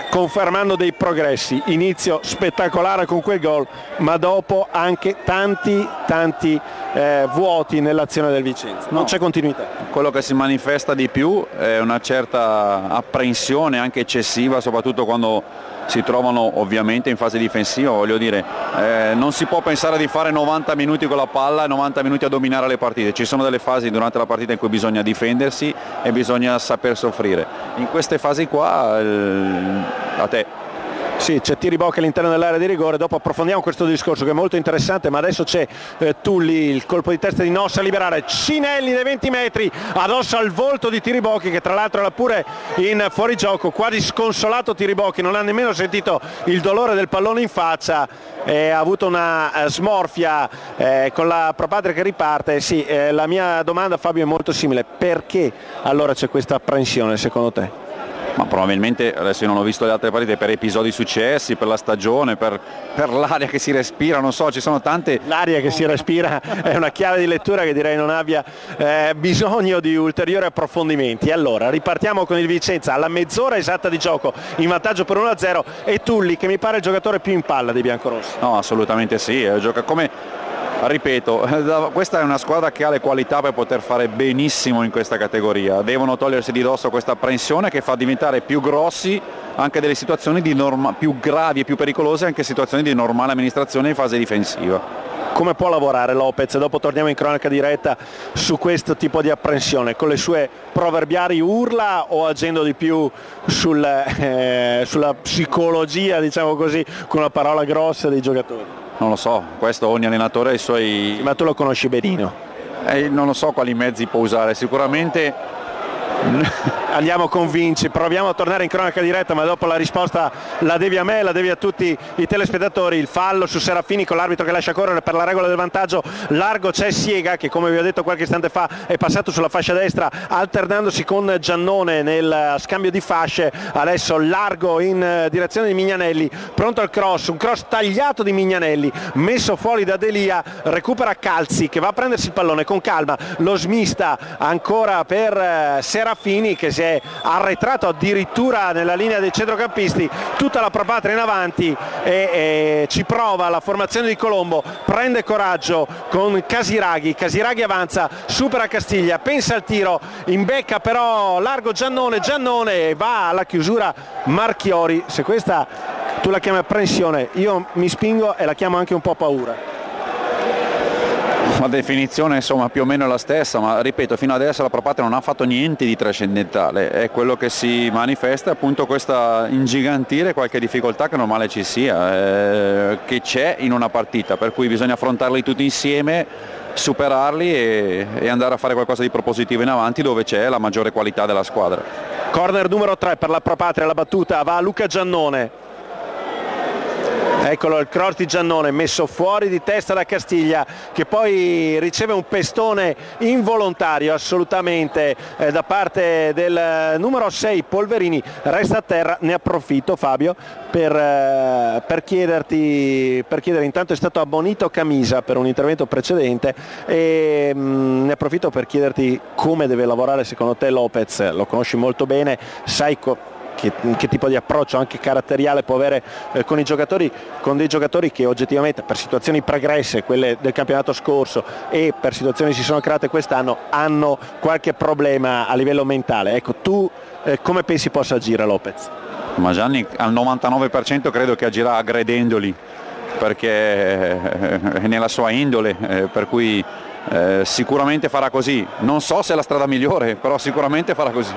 confermando dei progressi. Inizio spettacolare con quel gol, ma dopo anche tanti vuoti nell'azione del Vicenza, non c'è continuità. Quello che si manifesta di più è una certa apprensione anche eccessiva, soprattutto quando si trovano ovviamente in fase difensiva. Voglio dire, non si può pensare di fare 90 minuti con la palla e 90 minuti a dominare le partite, ci sono delle fasi durante la partita in cui bisogna difendersi e bisogna saper soffrire. In queste fasi qua a te. Sì, c'è Tiribocchi all'interno dell'area di rigore, dopo approfondiamo questo discorso che è molto interessante, ma adesso c'è Tulli, il colpo di testa di Nossa a liberare, Cinelli dai 20 metri, addosso al volto di Tiribocchi che tra l'altro era pure in fuorigioco, quasi sconsolato Tiribocchi, non ha nemmeno sentito il dolore del pallone in faccia, ha avuto una smorfia con la Pro Patria che riparte. Sì, la mia domanda Fabio è molto simile, perché allora c'è questa apprensione secondo te? Ma probabilmente, adesso io non ho visto le altre partite, per episodi successi, per la stagione, per l'aria che si respira, non so, ci sono tante... L'aria che si respira è una chiave di lettura che direi non abbia bisogno di ulteriori approfondimenti. Allora, ripartiamo con il Vicenza alla mezz'ora esatta di gioco, in vantaggio per 1-0, e Tulli che mi pare il giocatore più in palla dei biancorossi. No, assolutamente sì, gioca come... Ripeto, questa è una squadra che ha le qualità per poter fare benissimo in questa categoria, devono togliersi di dosso questa apprensione che fa diventare più grossi anche delle situazioni più gravi e più pericolose, anche situazioni di normale amministrazione in fase difensiva. Come può lavorare Lopez? Dopo torniamo in cronaca diretta su questo tipo di apprensione, con le sue proverbiali urla o agendo di più sulla psicologia, diciamo così, con una parola grossa dei giocatori? Non lo so, questo ogni allenatore ha i suoi... Ma tu lo conosci benino. Non lo so quali mezzi può usare, sicuramente... Andiamo con Vinci, proviamo a tornare in cronaca diretta, ma dopo la risposta la devi a me, la devi a tutti i telespettatori. Il fallo su Serafini con l'arbitro che lascia correre per la regola del vantaggio largo, c'è Siega che, come vi ho detto qualche istante fa, è passato sulla fascia destra alternandosi con Giannone nel scambio di fasce. Adesso largo in direzione di Mignanelli, pronto al cross, un cross tagliato di Mignanelli, messo fuori da Delia, recupera Calzi che va a prendersi il pallone con calma, lo smista ancora per Serafini che si è arretrato addirittura nella linea dei centrocampisti, tutta la Pro Patria in avanti e ci prova la formazione di Colombo, prende coraggio con Casiraghi avanza, supera Castiglia, pensa al tiro, imbecca però largo Giannone va alla chiusura Marchiori. Se questa tu la chiami apprensione, io mi spingo e la chiamo anche un po' paura. La definizione insomma più o meno è la stessa, ma ripeto, fino adesso la Pro Patria non ha fatto niente di trascendentale, è quello che si manifesta appunto questa ingigantire qualche difficoltà che è normale ci sia, che c'è in una partita, per cui bisogna affrontarli tutti insieme, superarli e andare a fare qualcosa di propositivo in avanti dove c'è la maggiore qualità della squadra. Corner numero 3 per la Pro Patria, la battuta va a Luca Giannone. Eccolo il cross di Giannone messo fuori di testa da Castiglia che poi riceve un pestone involontario assolutamente da parte del numero 6 Polverini, resta a terra. Ne approfitto Fabio per chiederti, intanto è stato ammonito Camisa per un intervento precedente e ne approfitto per chiederti come deve lavorare secondo te Lopez. Lo conosci molto bene, sai che tipo di approccio anche caratteriale può avere con dei giocatori che oggettivamente per situazioni pregresse, quelle del campionato scorso e per situazioni che si sono create quest'anno, hanno qualche problema a livello mentale. Ecco, tu come pensi possa agire Lopez? Ma Gianni al 99% credo che agirà aggredendoli, perché è nella sua indole, per cui sicuramente farà così. Non so se è la strada migliore, però sicuramente farà così.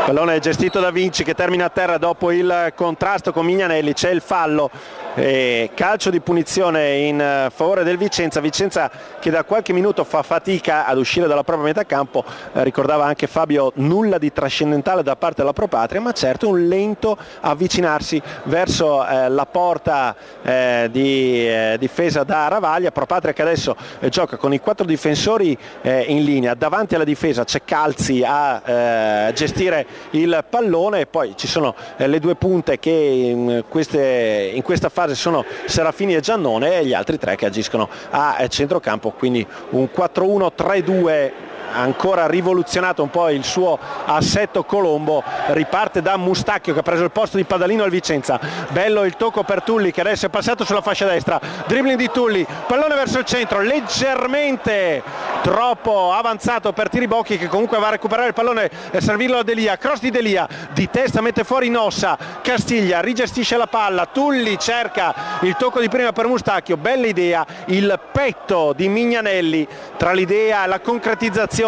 Pallone gestito da Vinci che termina a terra dopo il contrasto con Mignanelli, c'è il fallo calcio di punizione in favore del Vicenza che da qualche minuto fa fatica ad uscire dalla propria metà campo. Ricordava anche Fabio, nulla di trascendentale da parte della Pro Patria, ma certo un lento avvicinarsi verso la porta di difesa da Ravaglia. Pro Patria che adesso gioca con i 4 difensori in linea, davanti alla difesa c'è Calzi a gestire il pallone, e poi ci sono le due punte che in questa fase sono Serafini e Giannone, e gli altri 3 che agiscono a centrocampo, quindi un 4-1-3-2 ancora rivoluzionato un po' il suo assetto Colombo. Riparte da Mustacchio che ha preso il posto di Padalino al Vicenza, bello il tocco per Tulli che adesso è passato sulla fascia destra, dribbling di Tulli, pallone verso il centro, leggermente troppo avanzato per Tiribocchi che comunque va a recuperare il pallone e servirlo a Delia, cross di Delia, di testa mette fuori Nossa, Castiglia rigestisce la palla, Tulli cerca il tocco di prima per Mustacchio, bella idea, il petto di Mignanelli tra l'idea e la concretizzazione.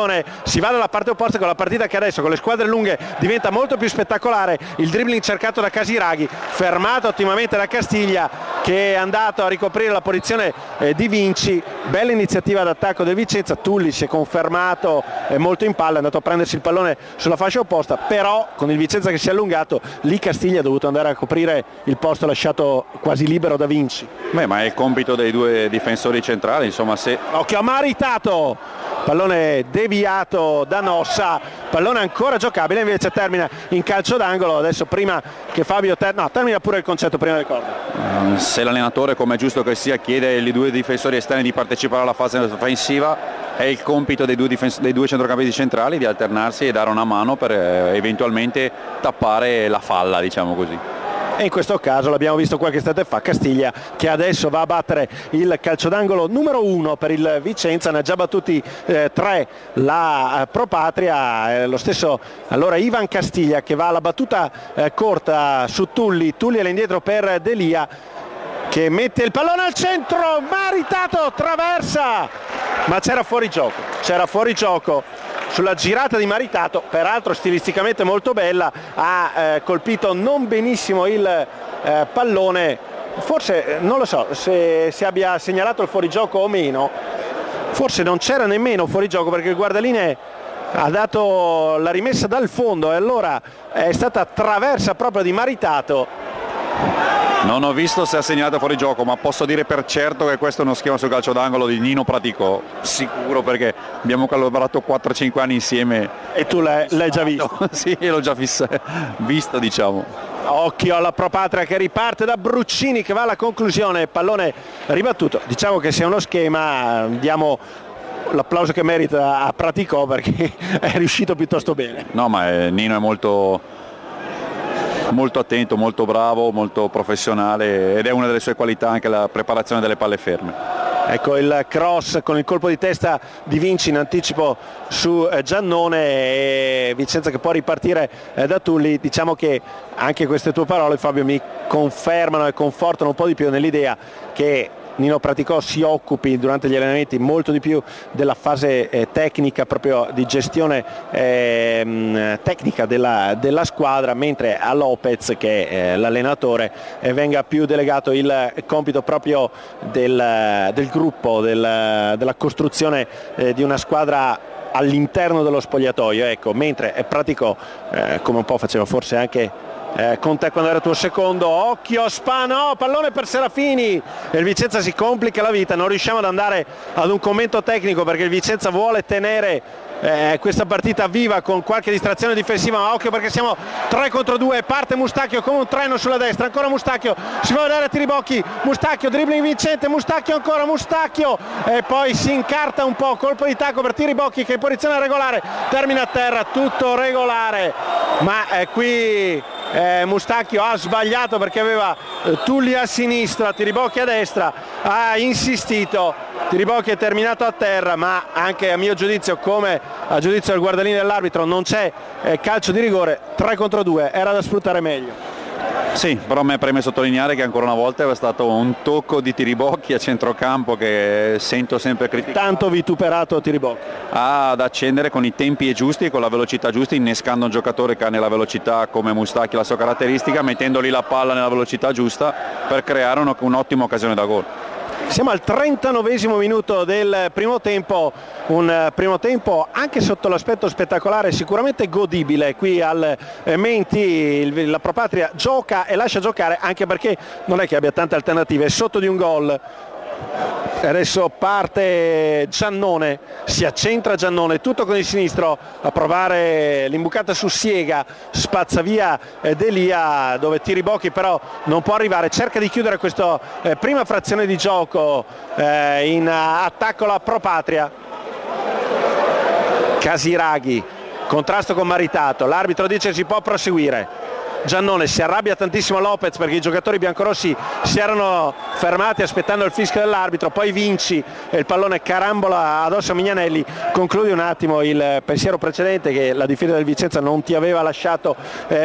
Si va dalla parte opposta con la partita che adesso con le squadre lunghe diventa molto più spettacolare. Il dribbling cercato da Casiraghi, fermato ottimamente da Castiglia che è andato a ricoprire la posizione di Vinci. Bella iniziativa d'attacco del Vicenza, Tulli si è confermato molto in palla, è andato a prendersi il pallone sulla fascia opposta, però con il Vicenza che si è allungato lì Castiglia ha dovuto andare a coprire il posto lasciato quasi libero da Vinci. Ma è il compito dei due difensori centrali, insomma. Se occhio a Maritato, pallone deviato da Nossa, pallone ancora giocabile, invece termina in calcio d'angolo. Adesso prima che Fabio termina pure il concetto prima del corner. Se l'allenatore, come è giusto che sia, chiede ai due difensori esterni di partecipare alla fase offensiva, è il compito dei due centrocampisti centrali di alternarsi e dare una mano per eventualmente tappare la falla, diciamo così. E in questo caso l'abbiamo visto qualche istante fa, Castiglia che adesso va a battere il calcio d'angolo numero 1 per il Vicenza, ne ha già battuti 3 la Pro Patria, lo stesso allora Ivan Castiglia che va alla battuta corta su Tulli è all'indietro per Delia che mette il pallone al centro, Maritato traversa, ma c'era fuori gioco sulla girata di Maritato, peraltro stilisticamente molto bella, ha colpito non benissimo il pallone, forse non lo so se abbia segnalato il fuorigioco o meno, forse non c'era nemmeno fuorigioco perché il guardalinee ha dato la rimessa dal fondo e allora è stata traversa proprio di Maritato. Non ho visto se ha segnato fuori gioco, ma posso dire per certo che questo è uno schema sul calcio d'angolo di Nino Praticò, sicuro, perché abbiamo collaborato 4-5 anni insieme. E tu l'hai già visto? Sì, l'ho già visto, diciamo. Occhio alla Pro Patria che riparte da Bruccini che va alla conclusione, pallone ribattuto. Diciamo che se è uno schema diamo l'applauso che merita a Praticò perché è riuscito piuttosto bene. No, ma Nino è molto attento, molto bravo, molto professionale ed è una delle sue qualità anche la preparazione delle palle ferme. Ecco il cross con il colpo di testa di Vinci in anticipo su Giannone e Vicenza che può ripartire da Tulli. Diciamo che anche queste tue parole, Fabio, mi confermano e confortano un po' di più nell'idea che Nino Praticò si occupi durante gli allenamenti molto di più della fase tecnica, proprio di gestione tecnica della squadra, mentre a Lopez, che è l'allenatore, venga più delegato il compito proprio del gruppo, della costruzione di una squadra all'interno dello spogliatoio, ecco, mentre Praticò, come un po' faceva forse anche con te quando era tuo secondo, occhio Spano, pallone per Serafini e il Vicenza si complica la vita. Non riusciamo ad andare ad un commento tecnico perché il Vicenza vuole tenere questa partita viva con qualche distrazione difensiva, ma occhio perché siamo 3 contro 2, parte Mustacchio come un treno sulla destra, ancora Mustacchio, si va a vedere a Tiribocchi, Mustacchio, dribbling vincente, Mustacchio ancora, Mustacchio e poi si incarta un po', colpo di tacco per Tiribocchi che in posizione regolare termina a terra, tutto regolare, ma qui Mustacchio ha sbagliato perché aveva Tulli a sinistra, Tiribocchi a destra, ha insistito, Tiribocchi è terminato a terra, ma anche a mio giudizio, come a giudizio del guardalinee dell'arbitro, non c'è calcio di rigore, 3 contro 2, era da sfruttare meglio. Sì, però a me preme sottolineare che ancora una volta è stato un tocco di Tiribocchi a centrocampo che sento sempre criticato. Tanto vituperato Tiribocchi. Ad accendere con i tempi giusti e con la velocità giusta, innescando un giocatore che ha nella velocità come Mustacchi la sua caratteristica, mettendogli la palla nella velocità giusta per creare un'ottima occasione da gol. Siamo al 39esimo minuto del primo tempo, un primo tempo anche sotto l'aspetto spettacolare sicuramente godibile. Qui al Menti la Pro Patria gioca e lascia giocare, anche perché non è che abbia tante alternative, è sotto di un gol. Adesso parte Giannone, si accentra Giannone, tutto con il sinistro a provare l'imbucata su Siega, spazza via Delia, dove Tiribocchi però non può arrivare, cerca di chiudere questa prima frazione di gioco in attacco la Pro Patria. Casiraghi, contrasto con Maritato, l'arbitro dice si può proseguire. Giannone si arrabbia tantissimo Lopez perché i giocatori biancorossi si erano fermati aspettando il fischio dell'arbitro, poi Vinci e il pallone carambola addosso a Mignanelli. Concludi un attimo il pensiero precedente che la difesa del Vicenza non ti aveva lasciato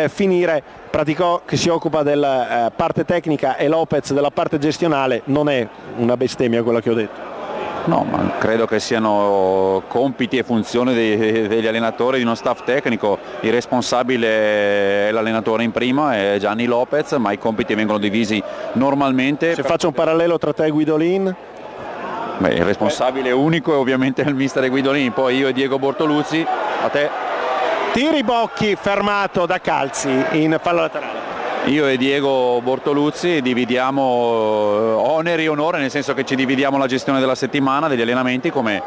finire. Praticò che si occupa della parte tecnica e Lopez della parte gestionale. Non è una bestemmia quello che ho detto. No, ma credo che siano compiti e funzioni degli allenatori, di uno staff tecnico. Il responsabile è l'allenatore in prima, è Gianni Lopez, ma i compiti vengono divisi normalmente. Se faccio un parallelo tra te e Guidolin? Beh, il responsabile unico è ovviamente il mister Guidolin, poi io e Diego Bortoluzzi. A te. Tiribocchi fermato da Calzi in fallo laterale. Io e Diego Bortoluzzi dividiamo oneri e onore, nel senso che ci dividiamo la gestione della settimana, degli allenamenti, come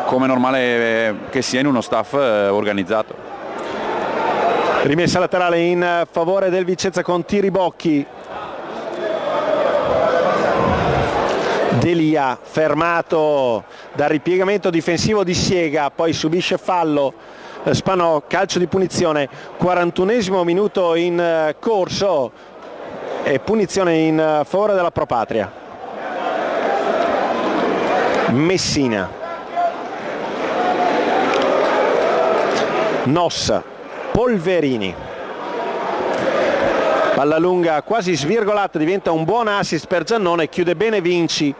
normale che sia in uno staff organizzato. Rimessa laterale in favore del Vicenza con Tiribocchi. Delia fermato dal ripiegamento difensivo di Siega, poi subisce fallo. Spanò, calcio di punizione, 41esimo minuto in corso e punizione in favore della Pro Patria. Messina, Nossa, Polverini, palla lunga quasi svirgolata, diventa un buon assist per Giannone, chiude bene Vinci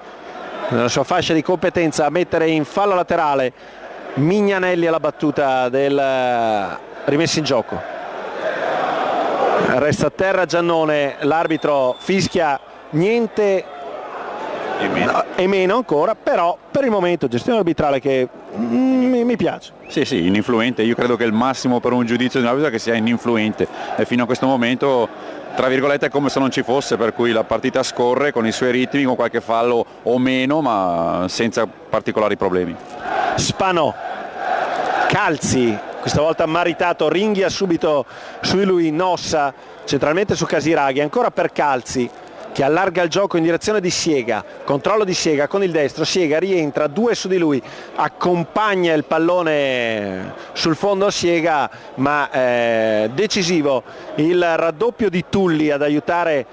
nella sua fascia di competenza a mettere in fallo laterale Mignanelli alla battuta del rimesso in gioco. Resta a terra Giannone, l'arbitro fischia niente e meno ancora, però per il momento gestione arbitrale che mi piace. Sì, ininfluente. Io credo che il massimo per un giudizio di un arbitro è che sia ininfluente, e fino a questo momento, tra virgolette, è come se non ci fosse, per cui la partita scorre con i suoi ritmi, con qualche fallo o meno, ma senza particolari problemi. Spanò, Calzi, questa volta Maritato, ringhia subito su di lui Nossa, centralmente su Casiraghi, ancora per Calzi che allarga il gioco in direzione di Siega, controllo di Siega con il destro, Siega rientra, due su di lui, accompagna il pallone sul fondo a Siega, ma decisivo il raddoppio di Tulli ad aiutare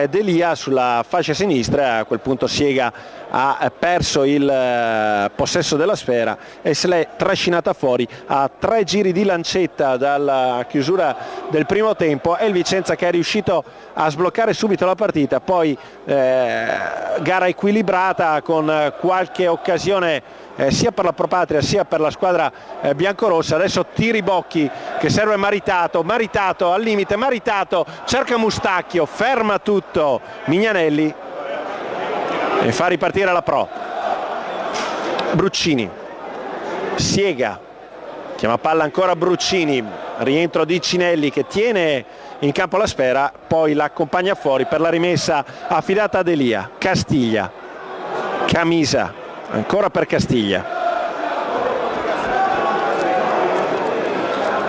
Delia sulla fascia sinistra. A quel punto Siega ha perso il possesso della sfera e se l'è trascinata fuori a 3 giri di lancetta dalla chiusura del primo tempo. È il Vicenza che è riuscito a sbloccare subito la partita, poi gara equilibrata con qualche occasione sia per la Pro Patria sia per la squadra biancorossa. Adesso Tiribocchi che serve Maritato al limite, Maritato cerca Mustacchio, ferma tutto Mignanelli e fa ripartire la Pro. Bruccini, Siega chiama palla ancora Bruccini, rientro di Cinelli che tiene in campo la sfera, poi la accompagna fuori per la rimessa affidata a Delia. Castiglia, Camisa, ancora per Castiglia,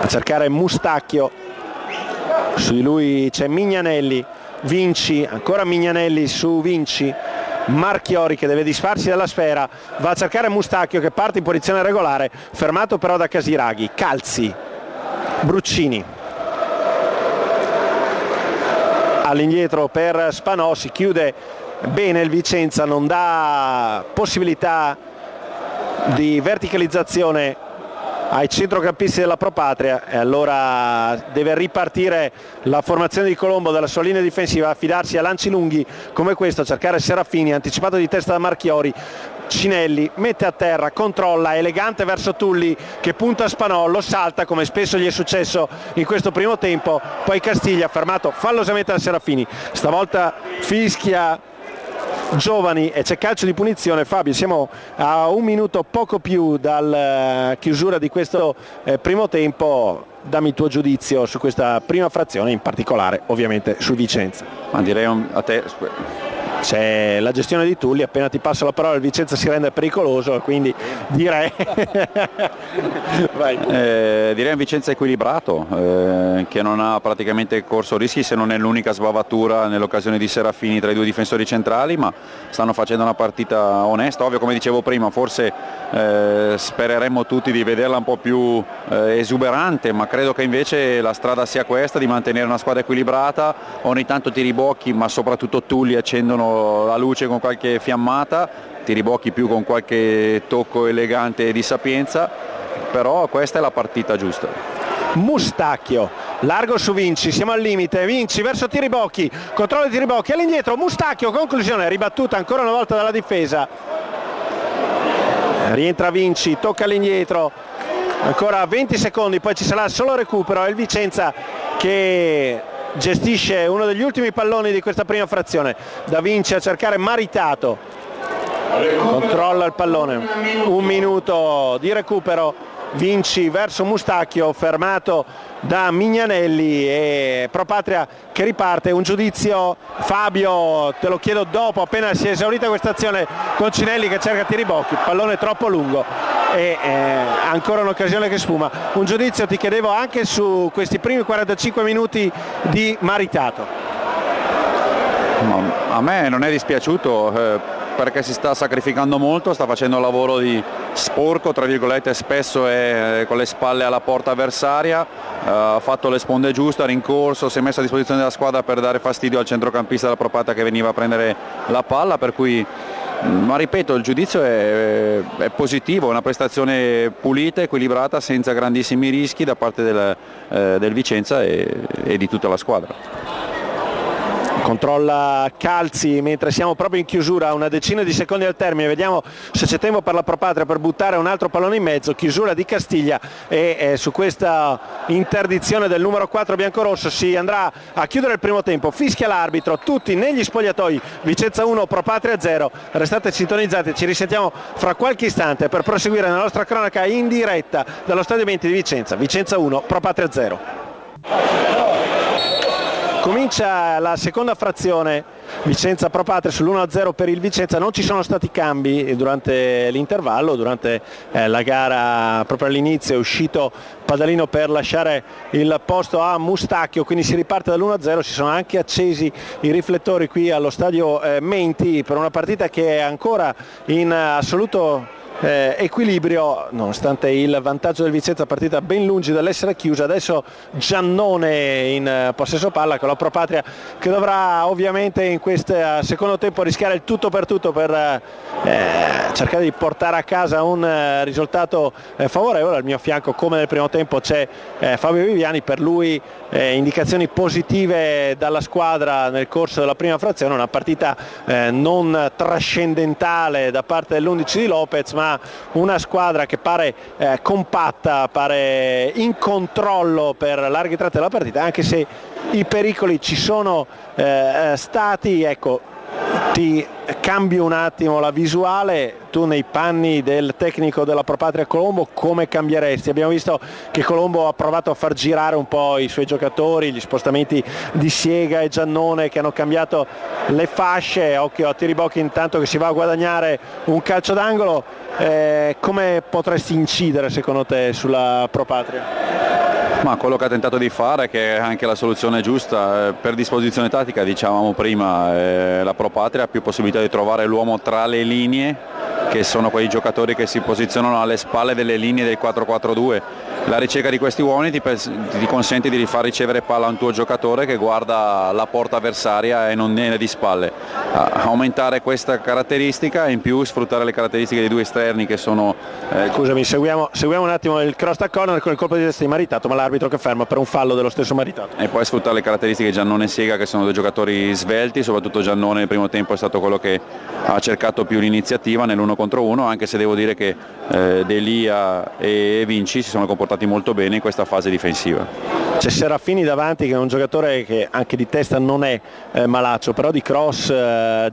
a cercare Mustacchio, su di lui c'è Mignanelli, Vinci, ancora Mignanelli su Vinci, Marchiori che deve disfarsi dalla sfera, va a cercare Mustacchio che parte in posizione regolare, fermato però da Casiraghi. Calzi, Bruccini, all'indietro per Spanò, si chiude bene il Vicenza, non dà possibilità di verticalizzazione ai centrocampisti della Pro Patria, e allora deve ripartire la formazione di Colombo dalla sua linea difensiva, affidarsi a lanci lunghi come questo, cercare Serafini, anticipato di testa da Marchiori. Cinelli mette a terra, controlla, elegante verso Tulli che punta a Spanò, salta come spesso gli è successo in questo primo tempo, poi Castiglia fermato fallosamente da Serafini, stavolta fischia Giovani e c'è calcio di punizione. Fabio, siamo a un minuto poco più dalla chiusura di questo primo tempo, dammi il tuo giudizio su questa prima frazione, in particolare ovviamente su Vicenza. Ma direi a te. C'è la gestione di Tulli, appena ti passo la parola il Vicenza si rende pericoloso, quindi direi Vai. Direi un Vicenza equilibrato, che non ha praticamente corso rischi, se non è l'unica sbavatura nell'occasione di Serafini tra i due difensori centrali, ma stanno facendo una partita onesta. Ovvio, come dicevo prima, forse spereremmo tutti di vederla un po' più esuberante, ma credo che invece la strada sia questa, di mantenere una squadra equilibrata. Ogni tanto Tiribocchi, ma soprattutto Tulli, accendono la luce con qualche fiammata, Tiribocchi più con qualche tocco elegante di sapienza, però questa è la partita giusta. Mustacchio, largo su Vinci, siamo al limite, Vinci verso Tiribocchi, controllo di Tiribocchi, all'indietro, Mustacchio, conclusione, ribattuta ancora una volta dalla difesa, rientra Vinci, tocca all'indietro, ancora 20 secondi, poi ci sarà solo recupero, è il Vicenza che gestisce uno degli ultimi palloni di questa prima frazione. Da Vinci a cercare Maritato, controlla il pallone, un minuto di recupero, Vinci verso Mustacchio, fermato da Mignanelli, e Pro Patria che riparte. Un giudizio, Fabio, te lo chiedo dopo, appena si è esaurita questa azione, con Cinelli che cerca Tiribocchi, pallone troppo lungo e ancora un'occasione che sfuma. Un giudizio ti chiedevo anche su questi primi 45 minuti di Maritato. A me non è dispiaciuto, perché si sta sacrificando molto, sta facendo un lavoro di sporco, tra virgolette, spesso è con le spalle alla porta avversaria, ha fatto le sponde giuste, ha rincorso, si è messo a disposizione della squadra per dare fastidio al centrocampista della Pro Patria che veniva a prendere la palla, per cui, ma ripeto, il giudizio è positivo, una prestazione pulita, equilibrata, senza grandissimi rischi da parte del Vicenza e di tutta la squadra. Controlla Calzi mentre siamo proprio in chiusura, una decina di secondi al termine, vediamo se c'è tempo per la Pro Patria per buttare un altro pallone in mezzo. Chiusura di Castiglia e su questa interdizione del numero 4 biancorosso si andrà a chiudere il primo tempo. Fischia l'arbitro, tutti negli spogliatoi, Vicenza 1 Pro Patria 0. Restate sintonizzati, ci risentiamo fra qualche istante per proseguire la nostra cronaca in diretta dallo Stadio Menti di Vicenza. Vicenza 1 Pro Patria 0. Comincia la seconda frazione, Vicenza Pro Patria sull'1-0 per il Vicenza. Non ci sono stati cambi durante l'intervallo, durante la gara, proprio all'inizio è uscito Padalino per lasciare il posto a Mustacchio, quindi si riparte dall'1-0. Si sono anche accesi i riflettori qui allo Stadio Menti per una partita che è ancora in assoluto equilibrio, nonostante il vantaggio del Vicenza, partita ben lungi dall'essere chiusa. Adesso Giannone in possesso palla con la Pro Patria che dovrà ovviamente in questo secondo tempo rischiare il tutto per tutto per cercare di portare a casa un risultato favorevole. Al mio fianco, come nel primo tempo, c'è Fabio Viviani, per lui indicazioni positive dalla squadra nel corso della prima frazione, una partita non trascendentale da parte dell'11 di Lopez, ma una squadra che pare compatta, pare in controllo per larghe tratte della partita, anche se i pericoli ci sono stati. Ecco, ti cambio un attimo la visuale, tu nei panni del tecnico della Pro Patria Colombo come cambieresti? Abbiamo visto che Colombo ha provato a far girare un po' i suoi giocatori, gli spostamenti di Siega e Giannone che hanno cambiato le fasce, occhio a Tiribocchi intanto che si va a guadagnare un calcio d'angolo. Come potresti incidere secondo te sulla Pro Patria? Ma quello che ha tentato di fare, che è anche la soluzione giusta, per disposizione tattica, dicevamo prima, la Pro Patria ha più possibilità di trovare l'uomo tra le linee, che sono quei giocatori che si posizionano alle spalle delle linee del 4-4-2, La ricerca di questi uomini ti consente di far ricevere palla a un tuo giocatore che guarda la porta avversaria e non viene di spalle. Aumentare questa caratteristica e in più sfruttare le caratteristiche dei due esterni che sono... Scusami, seguiamo un attimo il cross da corner con il colpo di testa di Maritato, ma l'arbitro che ferma per un fallo dello stesso Maritato. E poi sfruttare le caratteristiche di Giannone e Siega, che sono due giocatori svelti, soprattutto Giannone nel primo tempo è stato quello che ha cercato più l'iniziativa nell'uno contro uno, anche se devo dire che Delia e Vinci si sono comportati molto bene in questa fase difensiva. C'è Serafini davanti, che è un giocatore che anche di testa non è malaccio, però di cross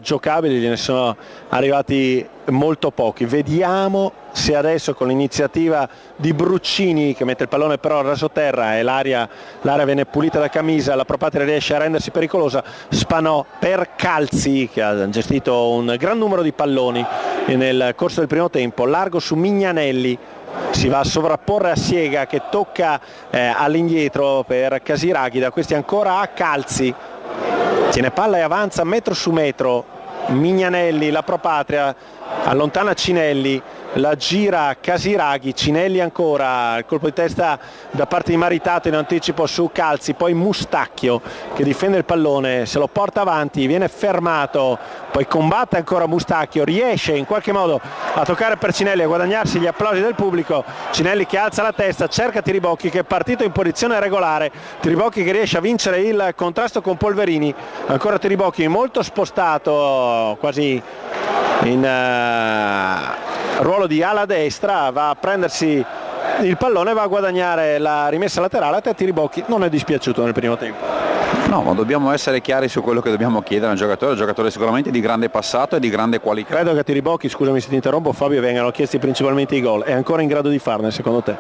giocabili gliene sono arrivati molto pochi. Vediamo se adesso con l'iniziativa di Bruccini, che mette il pallone però al rasoterra e l'area viene pulita da Camisa, la Pro Patria riesce a rendersi pericolosa. Spanò per Calzi, che ha gestito un gran numero di palloni nel corso del primo tempo, largo su Mignanelli, si va a sovrapporre a Siega che tocca all'indietro per Casiraghi, da questi ancora a Calzi, tiene palla e avanza metro su metro. Mignanelli, la Pro Patria allontana Cinelli, la gira Casiraghi, Cinelli ancora, il colpo di testa da parte di Maritato in anticipo su Calzi, poi Mustacchio che difende il pallone, se lo porta avanti, viene fermato, poi combatte ancora Mustacchio, riesce in qualche modo a toccare per Cinelli, a guadagnarsi gli applausi del pubblico. Cinelli che alza la testa, cerca Tiribocchi che è partito in posizione regolare, Tiribocchi che riesce a vincere il contrasto con Polverini, ancora Tiribocchi molto spostato, quasi in ruolo di ala destra, va a prendersi il pallone, va a guadagnare la rimessa laterale. A te Tiribocchi non è dispiaciuto nel primo tempo? No, ma dobbiamo essere chiari su quello che dobbiamo chiedere al giocatore, un giocatore sicuramente di grande passato e di grande qualità. Credo che a Tiribocchi, scusami se ti interrompo Fabio, vengano chiesti principalmente i gol, è ancora in grado di farne secondo te?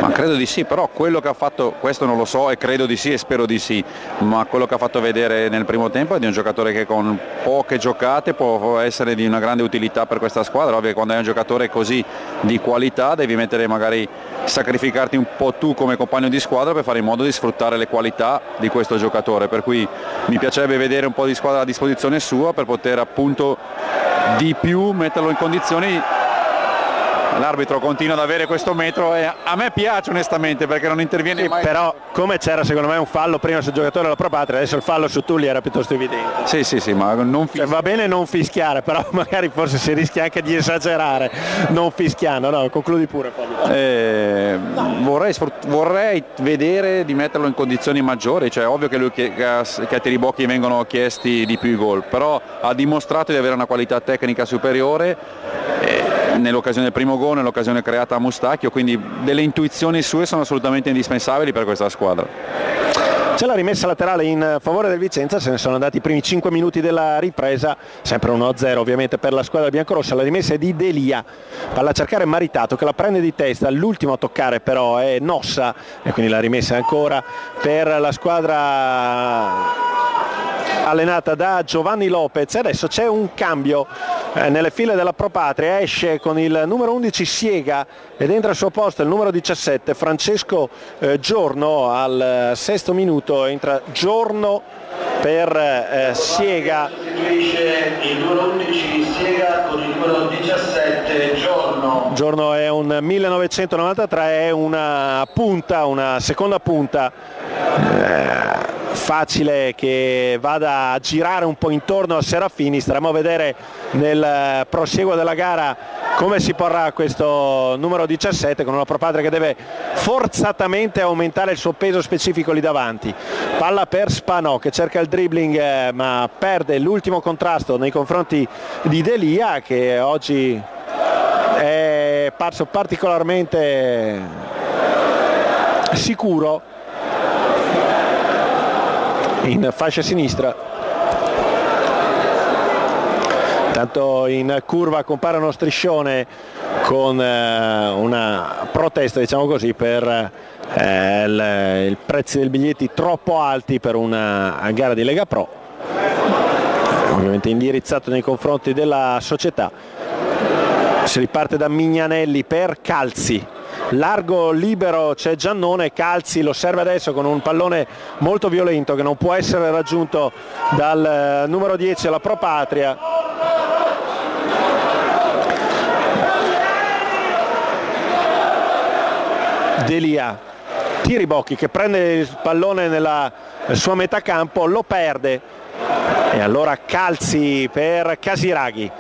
Ma credo di sì, però quello che ha fatto, questo non lo so e credo di sì e spero di sì, ma quello che ha fatto vedere nel primo tempo è di un giocatore che con poche giocate può essere di una grande utilità per questa squadra. Ovvio che quando hai un giocatore così di qualità devi mettere magari, sacrificarti un po' tu come compagno di squadra per fare in modo di sfruttare le qualità di questo giocatore, per cui mi piacerebbe vedere un po' di squadra a disposizione sua per poter appunto di più metterlo in condizioni. L'arbitro continua ad avere questo metro e a me piace onestamente perché non interviene mai. Però come c'era secondo me un fallo prima sul giocatore della Pro Patria, adesso il fallo su Tulli era piuttosto evidente. Sì, ma non va bene non fischiare, però magari forse si rischia anche di esagerare non fischiando. No, concludi pure vorrei vedere di metterlo in condizioni maggiori, cioè ovvio che a Tiribocchi vengono chiesti di più i gol, però ha dimostrato di avere una qualità tecnica superiore nell'occasione del primo gol, nell'occasione creata a Mustacchio, quindi delle intuizioni sue sono assolutamente indispensabili per questa squadra. C'è la rimessa laterale in favore del Vicenza, se ne sono andati i primi 5 minuti della ripresa, sempre 1-0 ovviamente per la squadra biancorossa. La rimessa è di Delia, palla a cercare Maritato che la prende di testa, l'ultimo a toccare però è Nossa e quindi la rimessa è ancora per la squadra allenata da Giovanni Lopez. Adesso c'è un cambio nelle file della Pro Patria, esce con il numero 11 Siega ed entra al suo posto il numero 17 Francesco Giorno. Al sesto minuto entra Giorno per Siega. Il numero 11 Siega con il numero 17 Giorno. Giorno è un 1993, è una punta, una seconda punta facile che vada a girare un po' intorno a Serafini. Staremo a vedere nel prosieguo della gara come si porrà questo numero 17 con una Pro Patria che deve forzatamente aumentare il suo peso specifico lì davanti. Palla per Spanò che cerca il dribbling ma perde l'ultimo contrasto nei confronti di Delia, che oggi è parso particolarmente sicuro in fascia sinistra. Tanto in curva compare uno striscione con una protesta, diciamo così, per il prezzo dei biglietti troppo alti per una gara di Lega Pro, ovviamente indirizzato nei confronti della società. Si riparte da Mignanelli per Calzi, largo libero c'è Giannone, Calzi lo serve adesso con un pallone molto violento che non può essere raggiunto dal numero 10 della Pro Patria. Delia. Tiribocchi che prende il pallone nella sua metà campo, lo perde e allora calzi per Casiraghi.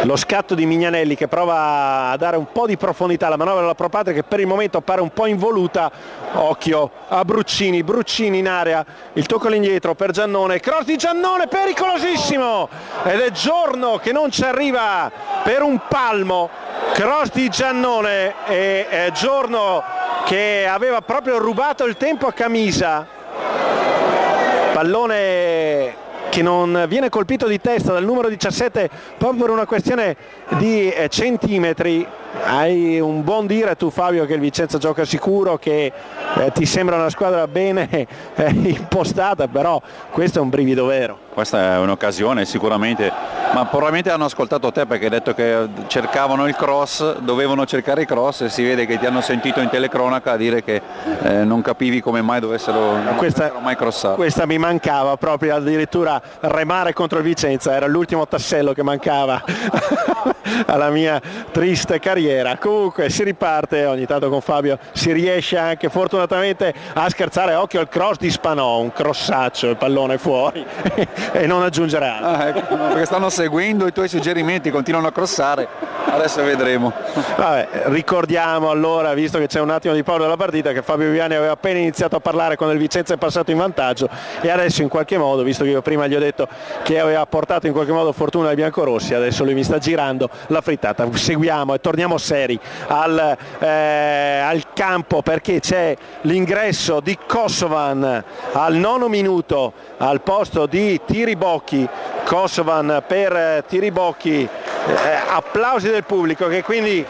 Lo scatto di Mignanelli che prova a dare un po' di profondità alla manovra della Pro Patria, che per il momento appare un po' involuta. Occhio a Bruccini in area, il tocco all'indietro per Giannone, cross di Giannone pericolosissimo, ed è Giorno che non ci arriva per un palmo. Cross di Giannone e Giorno che aveva proprio rubato il tempo a Camisa. Pallone che non viene colpito di testa dal numero 17 proprio per una questione di centimetri. Hai un buon dire tu, Fabio, che il Vicenza gioca sicuro, che ti sembra una squadra bene impostata, però questo è un brivido vero. Questa è un'occasione sicuramente, ma probabilmente hanno ascoltato te, perché hai detto che cercavano il cross, dovevano cercare il cross, e si vede che ti hanno sentito in telecronaca dire che non capivi come mai dovessero mai crossare. Questa mi mancava proprio, addirittura remare contro il Vicenza era l'ultimo tassello che mancava alla mia triste carriera. Comunque si riparte, ogni tanto con Fabio si riesce anche fortunatamente a scherzare. Occhio al cross di Spanò, un crossaccio, il pallone fuori e non aggiungere altro. Ecco, perché stanno seguendo i tuoi suggerimenti, continuano a crossare, adesso vedremo. Vabbè, ricordiamo allora, visto che c'è un attimo di pausa della partita, che Fabio Viviani aveva appena iniziato a parlare quando il Vicenza è passato in vantaggio, e adesso in qualche modo, visto che io prima gli ho detto che aveva portato in qualche modo fortuna ai biancorossi, adesso lui mi sta girando la frittata. Seguiamo e torniamo seri al campo, perché c'è l'ingresso di Kosovan al 9° minuto al posto di Tiribocchi. Kosovan per Tiribocchi, applausi del pubblico che quindi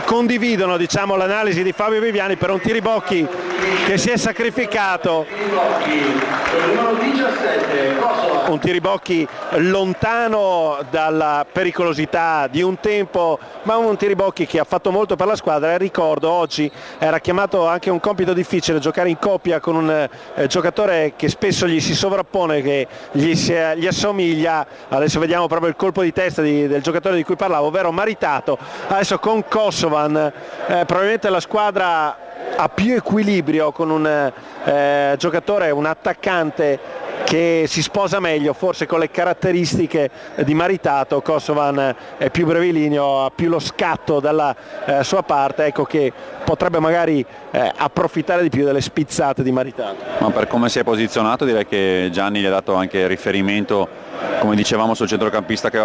condividono, diciamo, l'analisi di Fabio Viviani per un Tiribocchi che si è sacrificato, un Tiribocchi lontano dalla pericolosità di un tempo, ma un Tiribocchi che ha fatto molto per la squadra. E ricordo, oggi era chiamato anche un compito difficile, giocare in coppia con un giocatore che spesso gli si sovrappone, che gli assomiglia. Adesso vediamo proprio il colpo di testa del giocatore di cui parlavo, ovvero Maritato. Adesso con Kosovan probabilmente la squadra ha più equilibrio, con un giocatore, un attaccante che si sposa meglio forse con le caratteristiche di Maritato. Kosovan è più brevilineo, ha più lo scatto dalla sua parte, ecco che potrebbe magari approfittare di più delle spizzate di Maritato. Ma per come si è posizionato direi che Gianni gli ha dato anche riferimento, come dicevamo, sul centrocampista che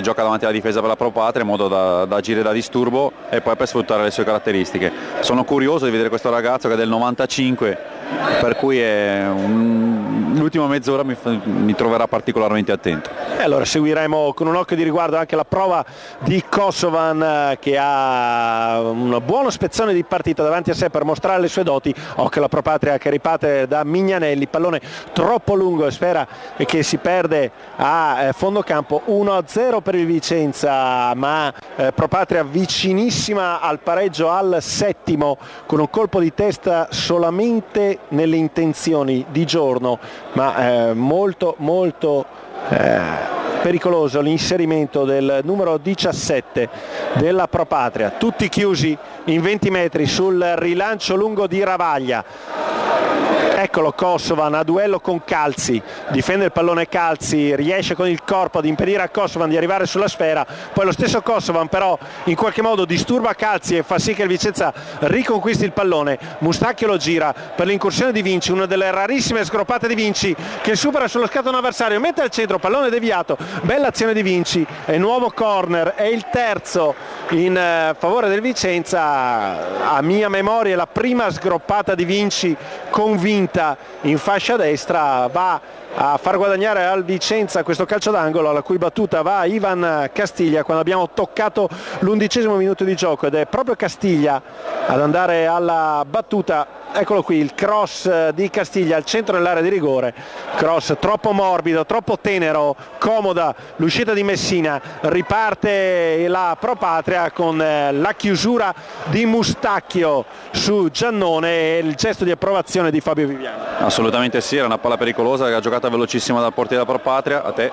gioca davanti alla difesa per la Pro Patria, in modo da agire da disturbo e poi per sfruttare le sue caratteristiche. Sono curioso di vedere questo ragazzo che è del 95, per cui l'ultima mezz'ora mi troverà particolarmente attento. E allora seguiremo con un occhio di riguardo anche la prova di Kosovan, che ha un buono spezzone di partita davanti a sé per mostrare le sue doti. Occhio alla Pro Patria che riparte da Mignanelli, pallone troppo lungo e sfera che si perde a fondo campo. 1-0 per il Vicenza, ma Pro Patria vicinissima al pareggio al 7° con un colpo di testa solamente nelle intenzioni di Giorno, ma molto pericoloso l'inserimento del numero 17 della Pro Patria. Tutti chiusi in 20 metri sul rilancio lungo di Ravaglia. Eccolo Kosovan a duello con Calzi, difende il pallone Calzi, riesce con il corpo ad impedire a Kosovan di arrivare sulla sfera, poi lo stesso Kosovan però in qualche modo disturba Calzi e fa sì che il Vicenza riconquisti il pallone. Mustacchio lo gira per l'incursione di Vinci, una delle rarissime sgroppate di Vinci che supera sullo scatto un avversario, mette al centro, pallone deviato, bella azione di Vinci e nuovo corner, è il terzo in favore del Vicenza. A mia memoria la prima sgroppata di Vinci convinta in fascia destra va a far guadagnare al Vicenza questo calcio d'angolo, alla cui battuta va Ivan Castiglia quando abbiamo toccato l'11° minuto di gioco, ed è proprio Castiglia ad andare alla battuta. Eccolo qui il cross di Castiglia al centro dell'area di rigore, cross troppo morbido, troppo tenero, comoda l'uscita di Messina. Riparte la Pro Patria con la chiusura di Mustacchio su Giannone e il gesto di approvazione di Fabio Viviani. Viviani. Assolutamente sì, era una palla pericolosa, era giocata velocissima dal portiere della Pro Patria. A te.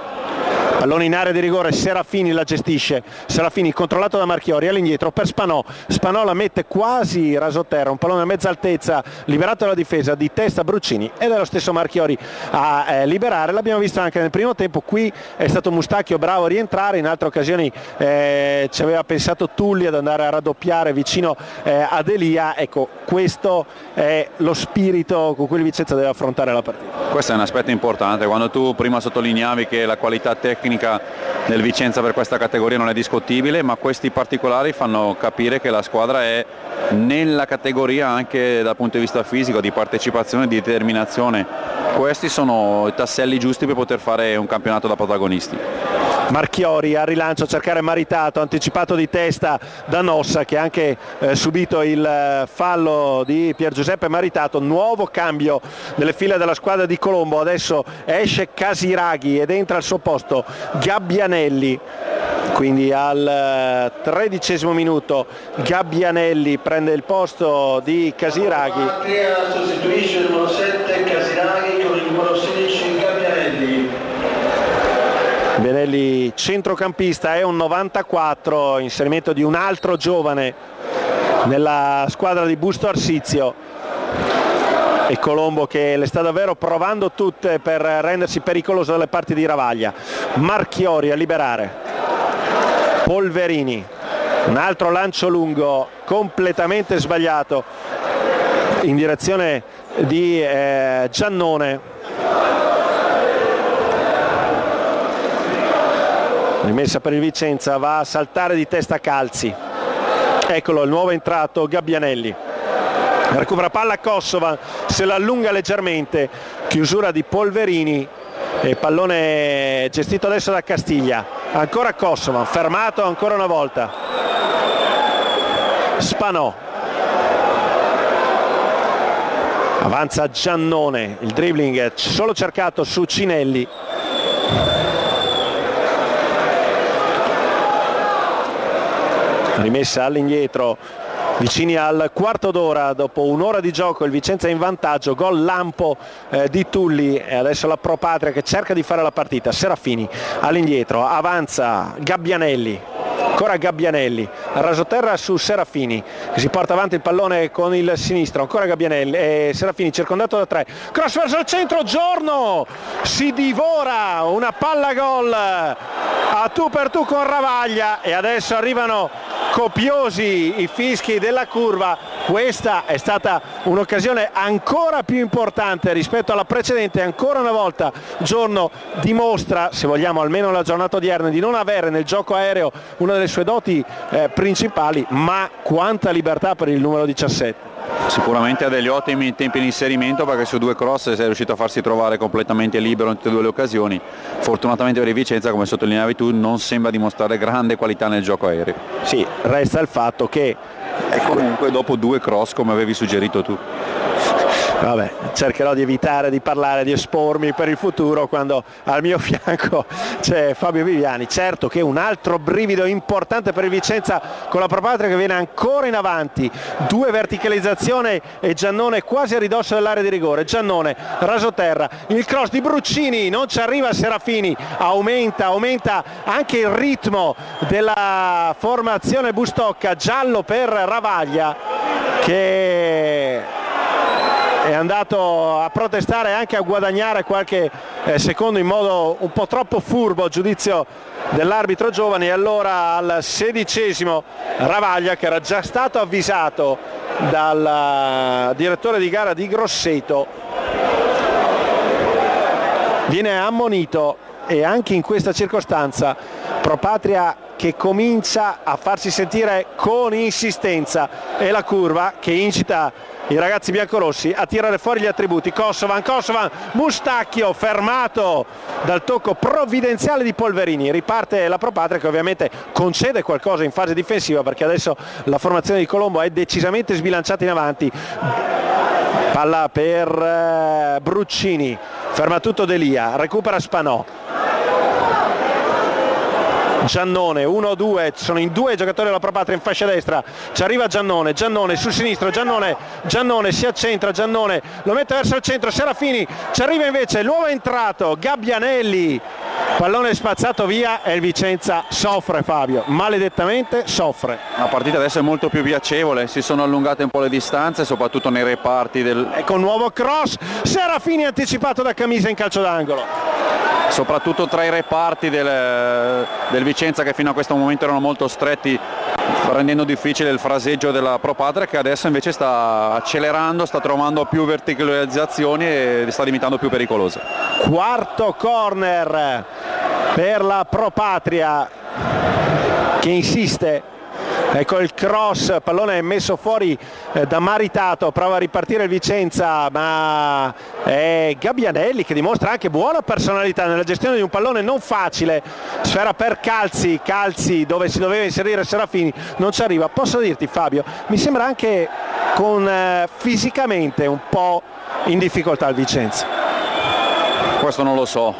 Pallone in area di rigore, Serafini la gestisce, Serafini controllato da Marchiori, all'indietro per Spanò, Spanò la mette quasi rasoterra, un pallone a mezza altezza liberato dalla difesa, di testa Bruccini, ed è lo stesso Marchiori a liberare. L'abbiamo visto anche nel primo tempo, qui è stato Mustacchio bravo a rientrare, in altre occasioni ci aveva pensato Tulli ad andare a raddoppiare vicino ad Elia. Ecco, questo è lo spirito con cui il Vicenza deve affrontare la partita. Questo è un aspetto importante, quando tu prima sottolineavi che la qualità tecnica del Vicenza per questa categoria non è discutibile, ma questi particolari fanno capire che la squadra è nella categoria anche dal punto di vista fisico, di partecipazione, di determinazione. Questi sono i tasselli giusti per poter fare un campionato da protagonisti. Marchiori a rilancio a cercare Maritato, anticipato di testa da Nossa, che ha anche subito il fallo di Pier Giuseppe Maritato. Nuovo cambio nelle file della squadra di Colombo, adesso esce Casiraghi ed entra al suo posto Gabbianelli, quindi al 13° minuto Gabbianelli prende il posto di Casiraghi. Sostituisce il numero 7 Casiraghi con il numero 16 Gabbianelli. Benelli centrocampista, è un 94, inserimento di un altro giovane nella squadra di Busto Arsizio, e Colombo che le sta davvero provando tutte per rendersi pericoloso dalle parti di Ravaglia. Marchiori a liberare, Polverini, un altro lancio lungo completamente sbagliato in direzione di Giannone. Rimessa per il Vicenza, va a saltare di testa Calzi, eccolo il nuovo entrato Gabbianelli, recupera palla Kosovan, se la allunga leggermente, chiusura di Polverini e pallone gestito adesso da Castiglia, ancora Kosovan, fermato ancora una volta, Spanò, avanza Giannone, il dribbling solo cercato su Cinelli. Rimessa all'indietro, vicini al quarto d'ora, dopo un'ora di gioco il Vicenza è in vantaggio, gol lampo di Tulli, e adesso la Pro Patria che cerca di fare la partita. Serafini all'indietro, avanza Gabbianelli, ancora Gabbianelli, rasoterra su Serafini che si porta avanti il pallone con il sinistro, ancora Gabbianelli, Serafini circondato da tre, cross verso il centro, Giorno si divora una palla gol a tu per tu con Ravaglia, e adesso arrivano copiosi i fischi della curva. Questa è stata un'occasione ancora più importante rispetto alla precedente, ancora una volta Giorno dimostra, se vogliamo almeno la giornata odierna, di non avere nel gioco aereo una delle sue doti principali, ma quanta libertà per il numero 17. Sicuramente ha degli ottimi tempi di inserimento, perché su due cross è riuscito a farsi trovare completamente libero in tutte e due le occasioni. Fortunatamente per il Vicenza, come sottolineavi tu, non sembra dimostrare grande qualità nel gioco aereo. Sì, resta il fatto che comunque dopo due cross, come avevi suggerito tu. Vabbè, cercherò di evitare di parlare, di espormi per il futuro quando al mio fianco c'è Fabio Viviani. Certo che un altro brivido importante per il Vicenza con la Pro Patria che viene ancora in avanti, due verticalizzazioni e Giannone quasi a ridosso dell'area di rigore. Giannone, rasoterra, il cross di Bruccini, non ci arriva Serafini, aumenta anche il ritmo della formazione Bustocca, giallo per Ravaglia che è andato a protestare e anche a guadagnare qualche secondo in modo un po' troppo furbo, a giudizio dell'arbitro Giovani. E allora al 16° Ravaglia, che era già stato avvisato dal direttore di gara di Grosseto, viene ammonito, e anche in questa circostanza Pro Patria che comincia a farsi sentire con insistenza, e la curva che incita i ragazzi biancorossi a tirare fuori gli attributi. Kosovan, Mustacchio fermato dal tocco provvidenziale di Polverini. Riparte la Pro Patria che ovviamente concede qualcosa in fase difensiva, perché adesso la formazione di Colombo è decisamente sbilanciata in avanti. Palla per Bruccini, ferma tutto Delia, recupera Spanò. Giannone, 1-2, sono in due giocatori della Pro Patria in fascia destra, ci arriva Giannone sul sinistro, Giannone si accentra, Giannone lo mette verso il centro, Serafini, ci arriva invece il nuovo entrato Gabbianelli, pallone spazzato via e il Vicenza soffre, Fabio, maledettamente soffre. La partita adesso è molto più piacevole, si sono allungate un po' le distanze, soprattutto nei reparti Ecco un nuovo cross, Serafini anticipato da Camisa in calcio d'angolo. Soprattutto tra i reparti del Vicenza, che fino a questo momento erano molto stretti, rendendo difficile il fraseggio della Pro Patria, che adesso invece sta accelerando, sta trovando più verticalizzazioni e sta diventando più pericolosa. Quarto corner per la Pro Patria che insiste. Ecco il cross, pallone è messo fuori da Maritato, prova a ripartire il Vicenza, ma è Gabbianelli che dimostra anche buona personalità nella gestione di un pallone non facile. Sfera per Calzi dove si doveva inserire Serafini, non ci arriva. Posso dirti, Fabio, mi sembra anche con fisicamente un po' in difficoltà il Vicenza. Questo non lo so,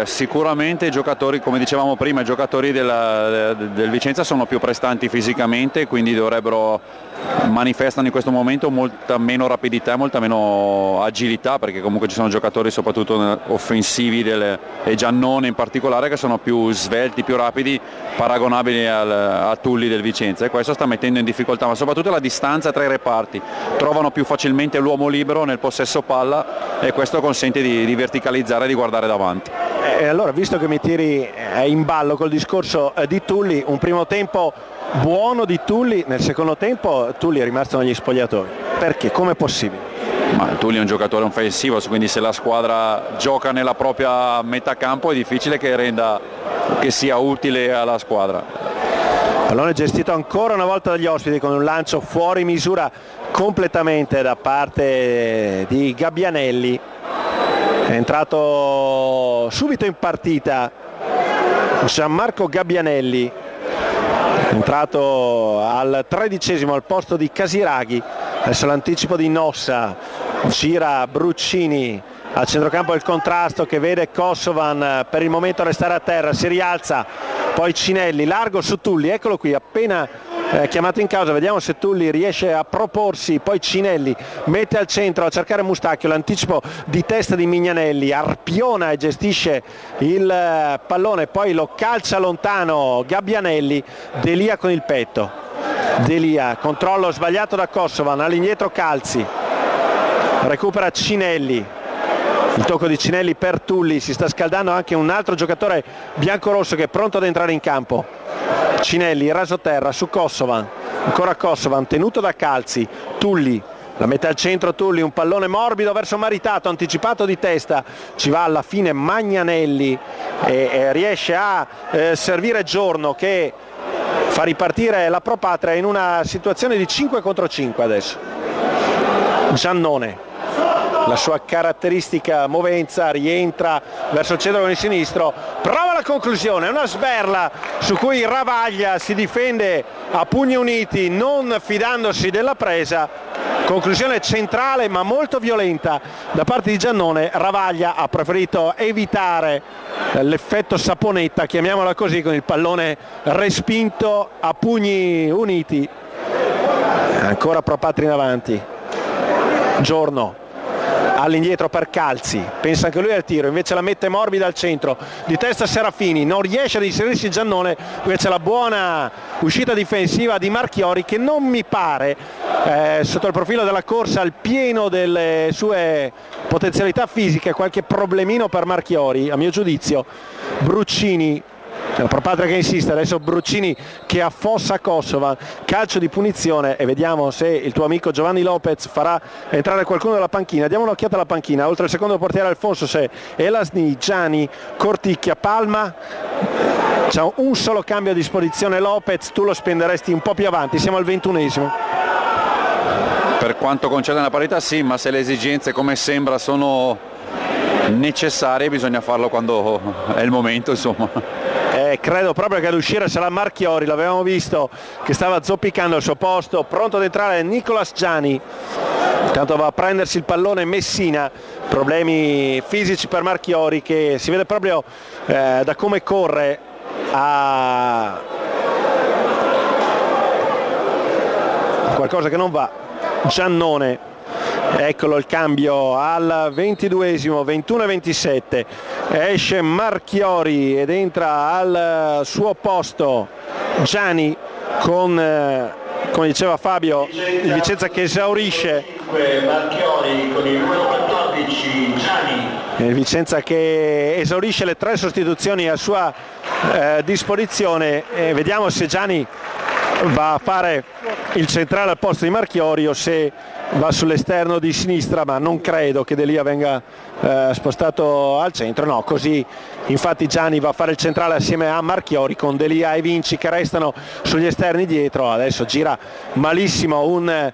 sicuramente i giocatori, come dicevamo prima, i giocatori del Vicenza sono più prestanti fisicamente, quindi manifestano in questo momento molta meno rapidità, molta meno agilità, perché comunque ci sono giocatori soprattutto offensivi e Giannone in particolare che sono più svelti, più rapidi, paragonabili a Tulli del Vicenza, e questo sta mettendo in difficoltà, ma soprattutto la distanza tra i reparti, trovano più facilmente l'uomo libero nel possesso palla e questo consente di verticalizzare e di guardare davanti. E allora, visto che mi tiri in ballo col discorso di Tulli, un primo tempo buono di Tulli, nel secondo tempo Tulli è rimasto negli spogliatoi. Perché? Com'è possibile? Ma Tulli è un giocatore offensivo, quindi se la squadra gioca nella propria metà campo è difficile che sia utile alla squadra. Pallone gestito ancora una volta dagli ospiti con un lancio fuori misura completamente da parte di Gabbianelli. È entrato subito in partita Gianmarco Gabbianelli, è entrato al 13° al posto di Casiraghi. Adesso l'anticipo di Nossa, gira Bruccini al centrocampo, il contrasto che vede Kosovan per il momento restare a terra, si rialza, poi Cinelli, largo su Tulli, eccolo qui, appena chiamato in causa, vediamo se Tulli riesce a proporsi, poi Cinelli mette al centro a cercare Mustacchio, l'anticipo di testa di Mignanelli, arpiona e gestisce il pallone, poi lo calcia lontano Gabbianelli, Delia con il petto, Delia, controllo sbagliato da Kosovan, all'indietro Calzi, recupera Cinelli, il tocco di Cinelli per Tulli, si sta scaldando anche un altro giocatore biancorosso che è pronto ad entrare in campo. Cinelli rasoterra su Kosovan, ancora Kosovan tenuto da Calzi, Tulli la mette al centro, Tulli, un pallone morbido verso Maritato, anticipato di testa, ci va alla fine Magnanelli e riesce a servire Giorno che fa ripartire la Pro Patria in una situazione di 5 contro 5 adesso. Giannone, la sua caratteristica movenza, rientra verso il centro con il sinistro, prova la conclusione, una sberla su cui Ravaglia si difende a pugni uniti non fidandosi della presa, conclusione centrale ma molto violenta da parte di Giannone. Ravaglia ha preferito evitare l'effetto saponetta, chiamiamola così, con il pallone respinto a pugni uniti. Ancora Pro Patria in avanti, Giorno all'indietro per Calzi, pensa anche lui al tiro, invece la mette morbida al centro, di testa Serafini, non riesce ad inserirsi Giannone, invece la buona uscita difensiva di Marchiori che non mi pare sotto il profilo della corsa al pieno delle sue potenzialità fisiche, qualche problemino per Marchiori a mio giudizio. Bruccini, la Pro Patria che insiste, adesso Bruccini che affossa Kosovan, calcio di punizione e vediamo se il tuo amico Giovanni Lopez farà entrare qualcuno dalla panchina. Diamo un'occhiata alla panchina, oltre al secondo portiere Alfonso c'è Elasni, Gianni, Corticchia, Palma, c'è un solo cambio a disposizione Lopez, tu lo spenderesti un po' più avanti, siamo al 21°. Per quanto concerne la parità sì, ma se le esigenze come sembra sono necessarie bisogna farlo quando è il momento, insomma. Credo proprio che ad uscire sarà Marchiori, l'avevamo visto che stava zoppicando al suo posto, pronto ad entrare Nicolas Gianni, intanto va a prendersi il pallone Messina, problemi fisici per Marchiori che si vede proprio da come corre, a qualcosa che non va. Giannone, eccolo il cambio al 22esimo, 21-27, esce Marchiori ed entra al suo posto Gianni con, come diceva Fabio, il Vicenza che esaurisce. Marchiori con il numero 14 Gianni. Il Vicenza che esaurisce le 3 sostituzioni a sua disposizione. Vediamo se Gianni va a fare il centrale al posto di Marchiori o se va sull'esterno di sinistra, ma non credo che Delia venga spostato al centro, no, così infatti Gianni va a fare il centrale assieme a Marchiori con Delia e Vinci che restano sugli esterni dietro. Adesso gira malissimo un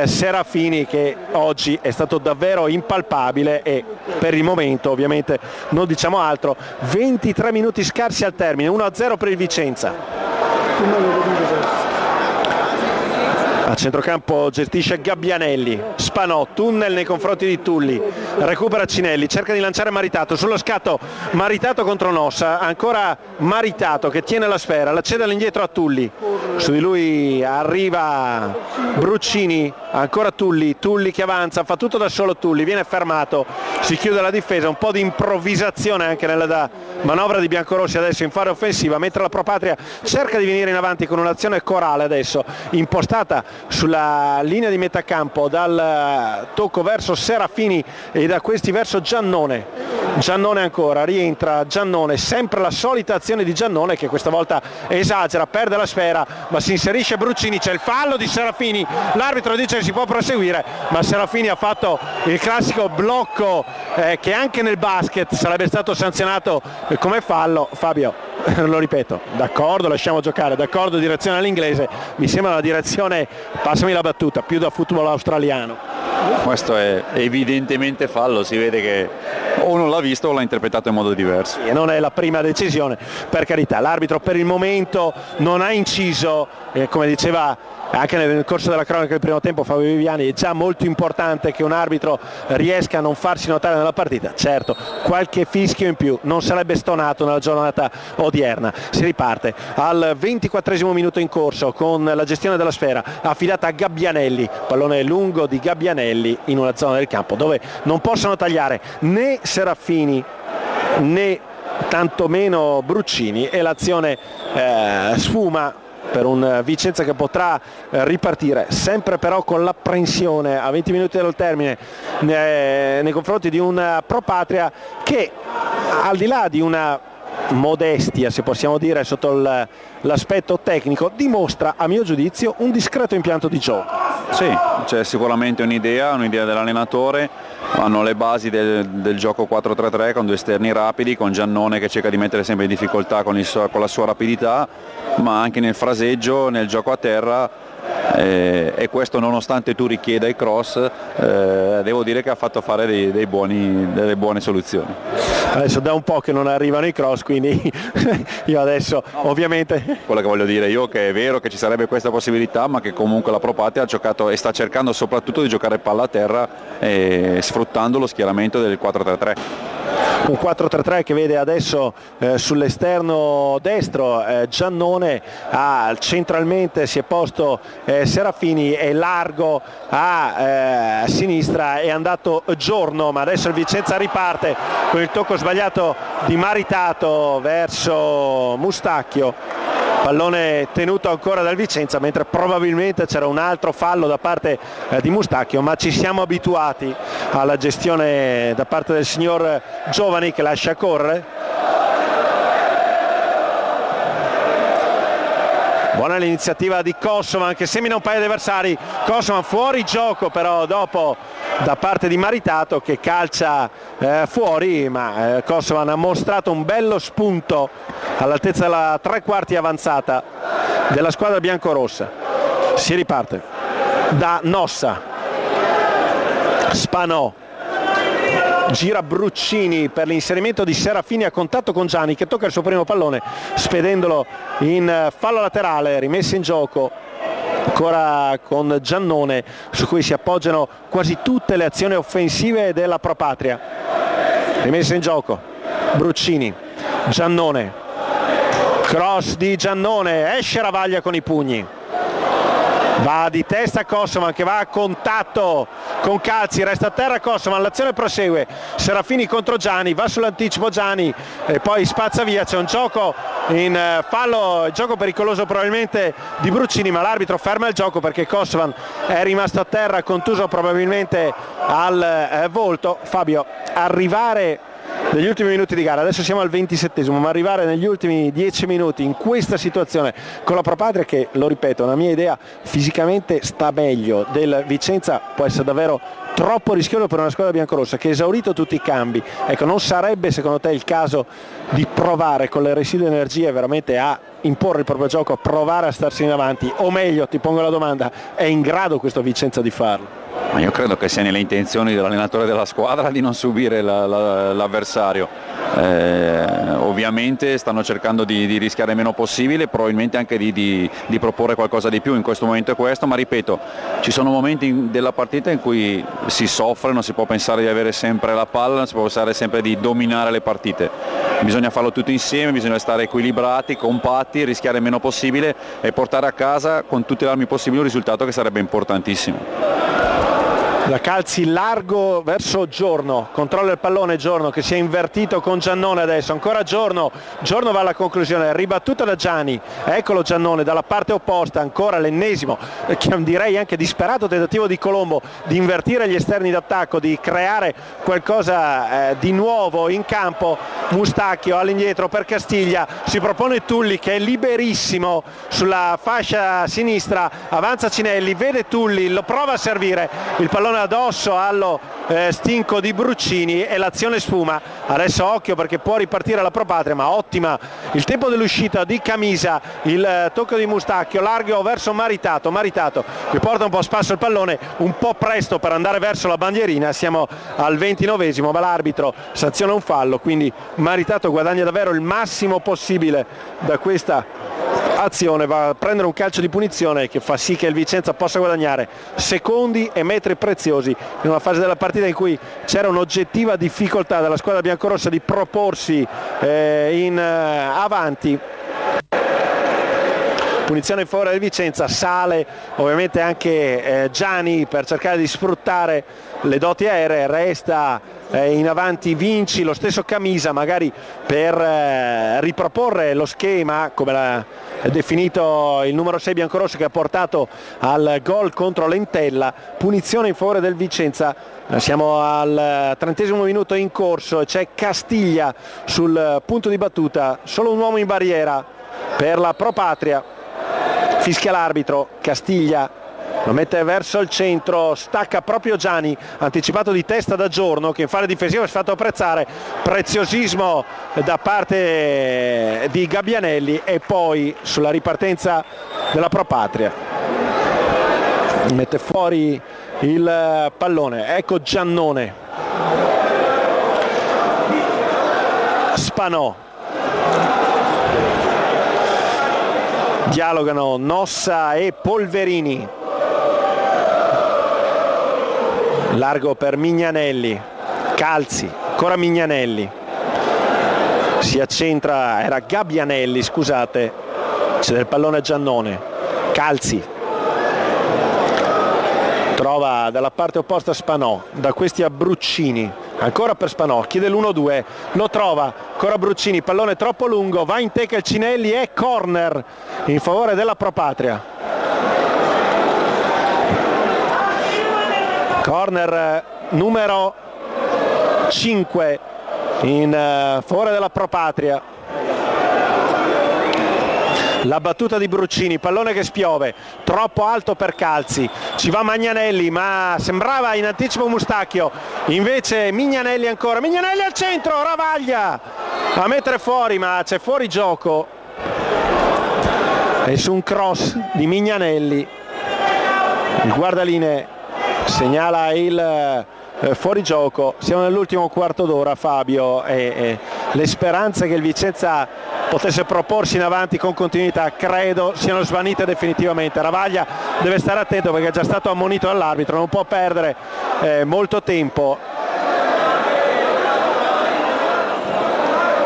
Serafini che oggi è stato davvero impalpabile e per il momento ovviamente non diciamo altro. 23 minuti scarsi al termine, 1-0 per il Vicenza. A centrocampo gestisce Gabbianelli, Spanò, tunnel nei confronti di Tulli, recupera Cinelli, cerca di lanciare Maritato, sullo scatto Maritato contro Nossa, ancora Maritato che tiene la sfera, la cede all'indietro a Tulli, su di lui arriva Bruccini, ancora Tulli che avanza, fa tutto da solo Tulli, viene fermato, si chiude la difesa, un po' di improvvisazione anche nella manovra di biancorossi adesso in fase offensiva, mentre la Pro Patria cerca di venire in avanti con un'azione corale adesso impostata sulla linea di metà campo dal tocco verso Serafini e da questi verso Giannone. Giannone ancora, rientra Giannone, sempre la solita azione di Giannone che questa volta esagera, perde la sfera ma si inserisce Bruccini, c'è il fallo di Serafini, l'arbitro dice che si può proseguire ma Serafini ha fatto il classico blocco che anche nel basket sarebbe stato sanzionato come fallo. Fabio, lo ripeto, d'accordo, lasciamo giocare, d'accordo, direzione all'inglese, mi sembra una direzione, passami la battuta, più da football australiano. Questo è evidentemente fallo, si vede che o non l'ha visto o l'ha interpretato in modo diverso. E non è la prima decisione, per carità, l'arbitro per il momento non ha inciso, come diceva anche nel corso della cronaca del primo tempo Fabio Viviani, è già molto importante che un arbitro riesca a non farsi notare nella partita. Certo, qualche fischio in più non sarebbe stonato nella giornata odierna. Si riparte al 24esimo minuto in corso con la gestione della sfera affidata a Gabbianelli, pallone lungo di Gabbianelli in una zona del campo dove non possono tagliare né Serafini né tantomeno Bruccini e l'azione sfuma per un Vicenza che potrà ripartire, sempre però con l'apprensione a 20 minuti dal termine nei confronti di un Pro Patria che, al di là di una modestia, se possiamo dire, sotto l'aspetto tecnico, dimostra a mio giudizio un discreto impianto di gioco. Sì, c'è sicuramente un'idea dell'allenatore, hanno le basi del gioco 4-3-3 con 2 esterni rapidi, con Giannone che cerca di mettere sempre in difficoltà con la sua rapidità, ma anche nel fraseggio, nel gioco a terra, e questo nonostante tu richieda i cross, devo dire che ha fatto fare delle buone soluzioni. Adesso da un po' che non arrivano i cross, quindi io adesso ovviamente... Quello che voglio dire io che è vero che ci sarebbe questa possibilità, ma che comunque la Pro Patria ha giocato e sta cercando soprattutto di giocare palla a terra sfruttando lo schieramento del 4-3-3. Un 4-3-3 che vede adesso sull'esterno destro Giannone, centralmente si è posto Serafini, è largo a sinistra, è andato Giorno, ma adesso il Vicenza riparte con il tocco sbagliato di Maritato verso Mustacchio, pallone tenuto ancora dal Vicenza, mentre probabilmente c'era un altro fallo da parte di Mustacchio, ma ci siamo abituati alla gestione da parte del signor Giovani che lascia correre. Buona l'iniziativa di Kosovan che semina un paio di avversari, Kosovan fuori gioco però dopo da parte di Maritato che calcia fuori, ma Kosovan ha mostrato un bello spunto all'altezza della 3/4 avanzata della squadra biancorossa. Si riparte da Nossa, Spanò, gira Bruccini per l'inserimento di Serafini a contatto con Gianni che tocca il suo primo pallone spedendolo in fallo laterale, rimessa in gioco ancora con Giannone su cui si appoggiano quasi tutte le azioni offensive della Pro Patria. Rimessa in gioco Bruccini, Giannone, Cross di Giannone, esce Ravaglia con i pugni, va di testa Kosovan che va a contatto con Calzi, resta a terra Kosovan, l'azione prosegue, Serafini contro Gianni, va sull'anticipo Gianni e poi spazza via, c'è un gioco in fallo, gioco pericoloso probabilmente di Bruccini, ma l'arbitro ferma il gioco perché Kosovan è rimasto a terra contuso probabilmente al volto. Fabio, arrivare negli ultimi minuti di gara, adesso siamo al 27esimo, ma arrivare negli ultimi 10 minuti in questa situazione con la Pro Patria, che lo ripeto, è una mia idea, fisicamente sta meglio del Vicenza, può essere davvero troppo rischioso per una squadra biancorossa che ha esaurito tutti i cambi. Ecco, non sarebbe secondo te il caso di provare con le residue energie veramente a imporre il proprio gioco, a provare a starsi in avanti, o meglio, ti pongo la domanda, è in grado questo Vicenza di farlo? Ma io credo che sia nelle intenzioni dell'allenatore della squadra di non subire l'avversario. Ovviamente stanno cercando di rischiare il meno possibile, probabilmente anche di proporre qualcosa di più. In questo momento è questo, ma ripeto, ci sono momenti della partita in cui si soffre, non si può pensare di avere sempre la palla, non si può pensare sempre di dominare le partite. Bisogna farlo tutto insieme, bisogna stare equilibrati, compatti, rischiare il meno possibile e portare a casa con tutte le armi possibili un risultato che sarebbe importantissimo. Da Calzi largo verso Giorno, controlla il pallone Giorno che si è invertito con Giannone adesso, ancora Giorno va alla conclusione, ribattuta da Gianni, eccolo Giannone dalla parte opposta, ancora l'ennesimo, direi anche disperato tentativo di Colombo di invertire gli esterni d'attacco, di creare qualcosa di nuovo in campo. Mustacchio all'indietro per Castiglia, si propone Tulli che è liberissimo sulla fascia sinistra, avanza Cinelli, vede Tulli, lo prova a servire, il pallone addosso allo stinco di Bruccini e l'azione sfuma. Adesso occhio perché può ripartire la Pro Patria, ma ottima il tempo dell'uscita di Camisa, il tocco di Mustacchio largo verso Maritato che porta un po' a spasso il pallone, un po' presto per andare verso la bandierina. Siamo al 29esimo, ma l'arbitro sanziona un fallo, quindi Maritato guadagna davvero il massimo possibile da questa azione, va a prendere un calcio di punizione che fa sì che il Vicenza possa guadagnare secondi e metri preziosi in una fase della partita in cui c'era un'oggettiva difficoltà della squadra biancorossa di proporsi in avanti. Punizione in favore del Vicenza, sale ovviamente anche Gianni per cercare di sfruttare le doti aeree, resta in avanti Vinci, lo stesso Camisa magari per riproporre lo schema come l'ha definito il numero 6 biancorosso che ha portato al gol contro l'Entella. Punizione in favore del Vicenza, siamo al 30esimo minuto in corso e c'è Castiglia sul punto di battuta, solo un uomo in barriera per la Pro Patria. Fischia l'arbitro, Castiglia lo mette verso il centro, stacca proprio Gianni, anticipato di testa da Giorno che in fase difensiva è stato apprezzare, preziosismo da parte di Gabbianelli e poi sulla ripartenza della Pro Patria mette fuori il pallone, ecco Giannone, Spanò, dialogano Nossa e Polverini, largo per Mignanelli, Calzi, ancora Mignanelli, si accentra, era Gabbianelli scusate, c'è del pallone a Giannone, Calzi trova dalla parte opposta Spanò, da questi a Bruccini, ancora per Spanò, chiede l'1-2, lo trova, ancora Bruccini, pallone troppo lungo, va in teca il Cinelli e corner in favore della Pro Patria. Corner numero 5 in favore della Pro Patria. La battuta di Bruccini, pallone che spiove, troppo alto per Calzi, ci va Magnanelli ma sembrava in anticipo Mustacchio, invece Mignanelli ancora, Mignanelli al centro, Ravaglia a mettere fuori ma c'è fuori gioco e su un cross di Mignanelli il guardalinee segnala il fuorigioco. Siamo nell'ultimo quarto d'ora Fabio e le speranze che il Vicenza potesse proporsi in avanti con continuità credo siano svanite definitivamente. Ravaglia deve stare attento perché è già stato ammonito dall'arbitro, non può perdere molto tempo.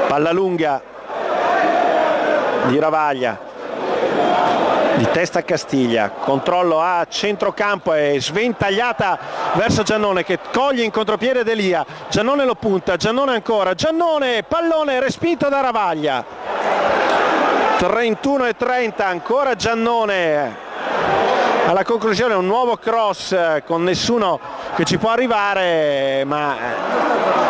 Palla lunga di Ravaglia, di testa Castiglia, controllo a centrocampo e sventagliata verso Giannone che coglie in contropiede D'Elia, Giannone lo punta, Giannone ancora, Giannone, pallone respinto da Ravaglia, 31-30, ancora Giannone, alla conclusione un nuovo cross con nessuno che ci può arrivare, ma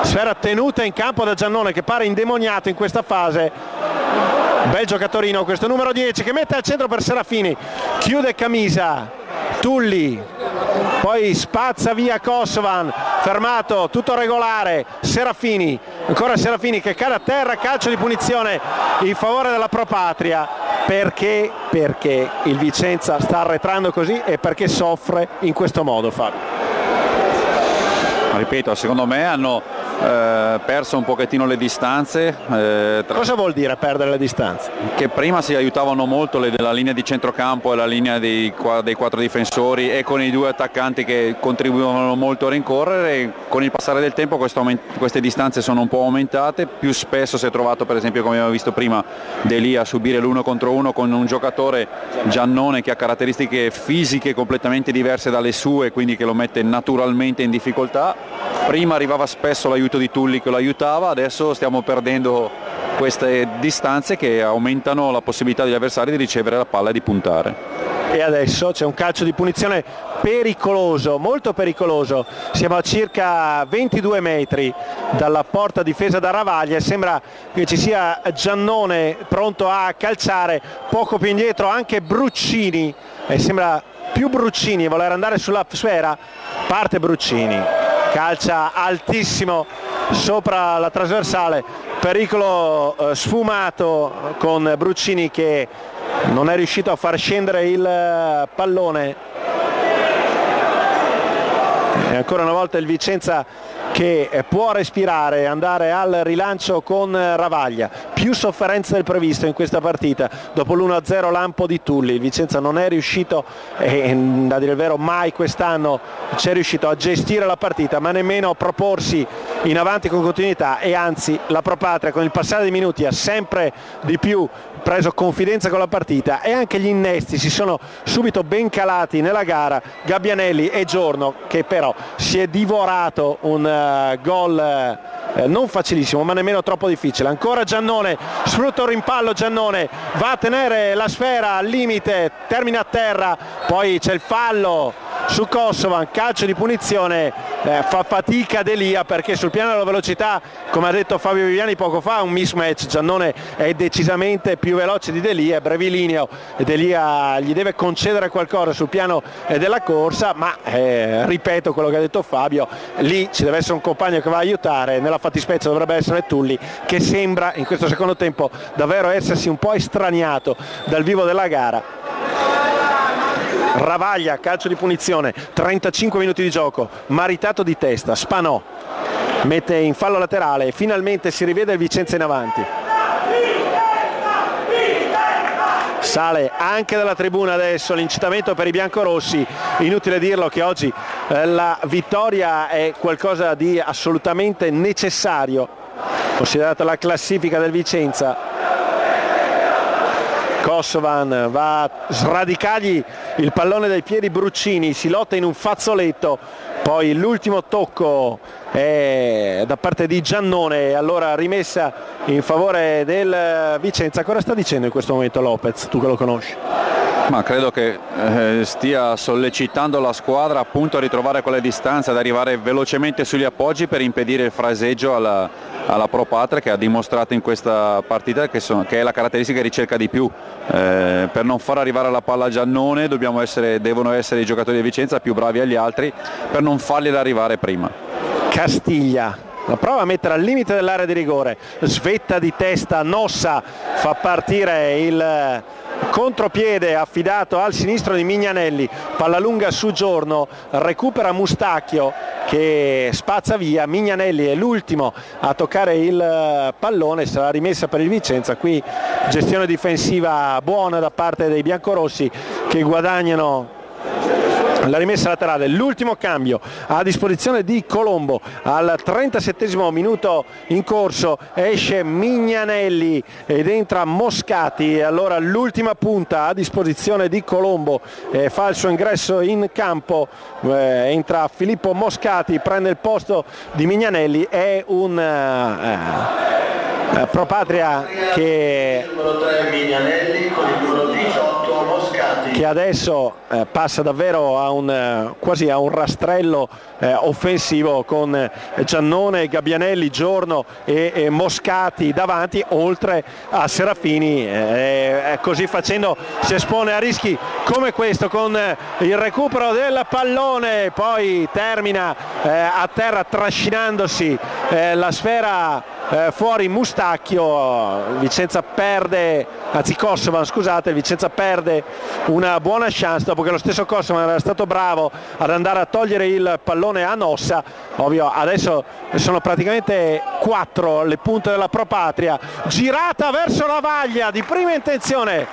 sfera tenuta in campo da Giannone che pare indemoniato in questa fase. Bel giocatorino questo numero 10 che mette al centro per Serafini, chiude Camisa, Tulli, poi spazza via Kosovan, fermato, tutto regolare, Serafini, ancora Serafini che cade a terra, calcio di punizione in favore della Pro Patria. Perché il Vicenza sta arretrando così e perché soffre in questo modo, Fabio? Ripeto, secondo me hanno perso un pochettino le distanze. Cosa vuol dire perdere le distanze? Che prima si aiutavano molto della linea di centrocampo e la linea dei quattro difensori e con i due attaccanti che contribuivano molto a rincorrere, e con il passare del tempo queste distanze sono un po' aumentate, più spesso si è trovato, per esempio come abbiamo visto prima, D'Elia a subire l'uno contro uno con un giocatore, Giannone, che ha caratteristiche fisiche completamente diverse dalle sue, quindi che lo mette naturalmente in difficoltà. Prima arrivava spesso l'aiuto di Tulli che lo aiutava, adesso stiamo perdendo queste distanze che aumentano la possibilità degli avversari di ricevere la palla e di puntare. E adesso c'è un calcio di punizione pericoloso, molto pericoloso, siamo a circa 22 metri dalla porta difesa da Ravaglia e sembra che ci sia Giannone pronto a calciare, poco più indietro anche Bruccini e sembra più Bruccini voler andare sulla sfera, parte Bruccini, calcia altissimo sopra la trasversale, pericolo sfumato con Bruccini che non è riuscito a far scendere il pallone. E ancora una volta il Vicenza che può respirare, andare al rilancio con Ravaglia. Più sofferenza del previsto in questa partita dopo l'1-0 lampo di Tulli. Il Vicenza non è riuscito, a dire il vero mai quest'anno c'è riuscito a gestire la partita, ma nemmeno a proporsi in avanti con continuità, e anzi la Pro Patria con il passare dei minuti ha sempre di più preso confidenza con la partita e anche gli innesti si sono subito ben calati nella gara. Gabbianelli e Giorno che però si è divorato un gol non facilissimo ma nemmeno troppo difficile. Ancora Giannone, sfrutta un rimpallo, Giannone va a tenere la sfera al limite, termina a terra, poi c'è il fallo su Kosovan, calcio di punizione, fa fatica D'Elia perché sul piano della velocità, come ha detto Fabio Viviani poco fa, un mismatch. Giannone è decisamente più veloce di D'Elia, è brevilineo, D'Elia gli deve concedere qualcosa sul piano della corsa, ma ripeto quello che ha detto Fabio, lì ci deve essere un compagno che va a aiutare, nella fattispecie dovrebbe essere Tulli, che sembra in questo secondo tempo davvero essersi un po' estraniato dal vivo della gara. Ravaglia, calcio di punizione, 35 minuti di gioco, maritato di testa, Spanò mette in fallo laterale e finalmente si rivede il Vicenza in avanti. Sale anche dalla tribuna adesso l'incitamento per i biancorossi, inutile dirlo che oggi la vittoria è qualcosa di assolutamente necessario, considerata la classifica del Vicenza. Kosovan va a sradicargli il pallone dai piedi Bruccini, si lotta in un fazzoletto, poi l'ultimo tocco è da parte di Giannone, allora rimessa in favore del Vicenza. Cosa sta dicendo in questo momento Lopez, tu che lo conosci? Ma credo che stia sollecitando la squadra appunto a ritrovare quelle distanze, ad arrivare velocemente sugli appoggi per impedire il fraseggio alla Pro Patria, che ha dimostrato in questa partita che è la caratteristica che ricerca di più. Per non far arrivare la palla a Giannone devono essere i giocatori di Vicenza più bravi agli altri per non fargliela arrivare prima. Castiglia la prova a mettere al limite dell'area di rigore, svetta di testa Nossa, fa partire il contropiede affidato al sinistro di Mignanelli, palla lunga su Giorno, recupera Mustacchio che spazza via, Mignanelli è l'ultimo a toccare il pallone, sarà rimessa per il Vicenza. Qui gestione difensiva buona da parte dei biancorossi che guadagnano La rimessa laterale, l'ultimo cambio a disposizione di Colombo al 37esimo minuto in corso, esce Mignanelli ed entra Moscati. Allora l'ultima punta a disposizione di Colombo, fa il suo ingresso in campo, entra Filippo Moscati, prende il posto di Mignanelli. È un Pro Patria che Il numero 3 Mignanelli con il numero 18 Moscati. che adesso passa davvero a quasi a un rastrello offensivo, con Giannone, Gabbianelli, Giorno e Moscati davanti, oltre a Serafini. Così facendo si espone a rischi come questo, con il recupero del pallone, poi termina a terra trascinandosi la sfera fuori Mustacchio. Vicenza perde, anzi Kosovan, scusate, Vicenza perde una buona chance dopo che lo stesso Kosovan era stato bravo ad andare a togliere il pallone a Nossa. Ovvio, adesso sono praticamente 4 le punte della Pro Patria. Girata verso la vaglia di prima intenzione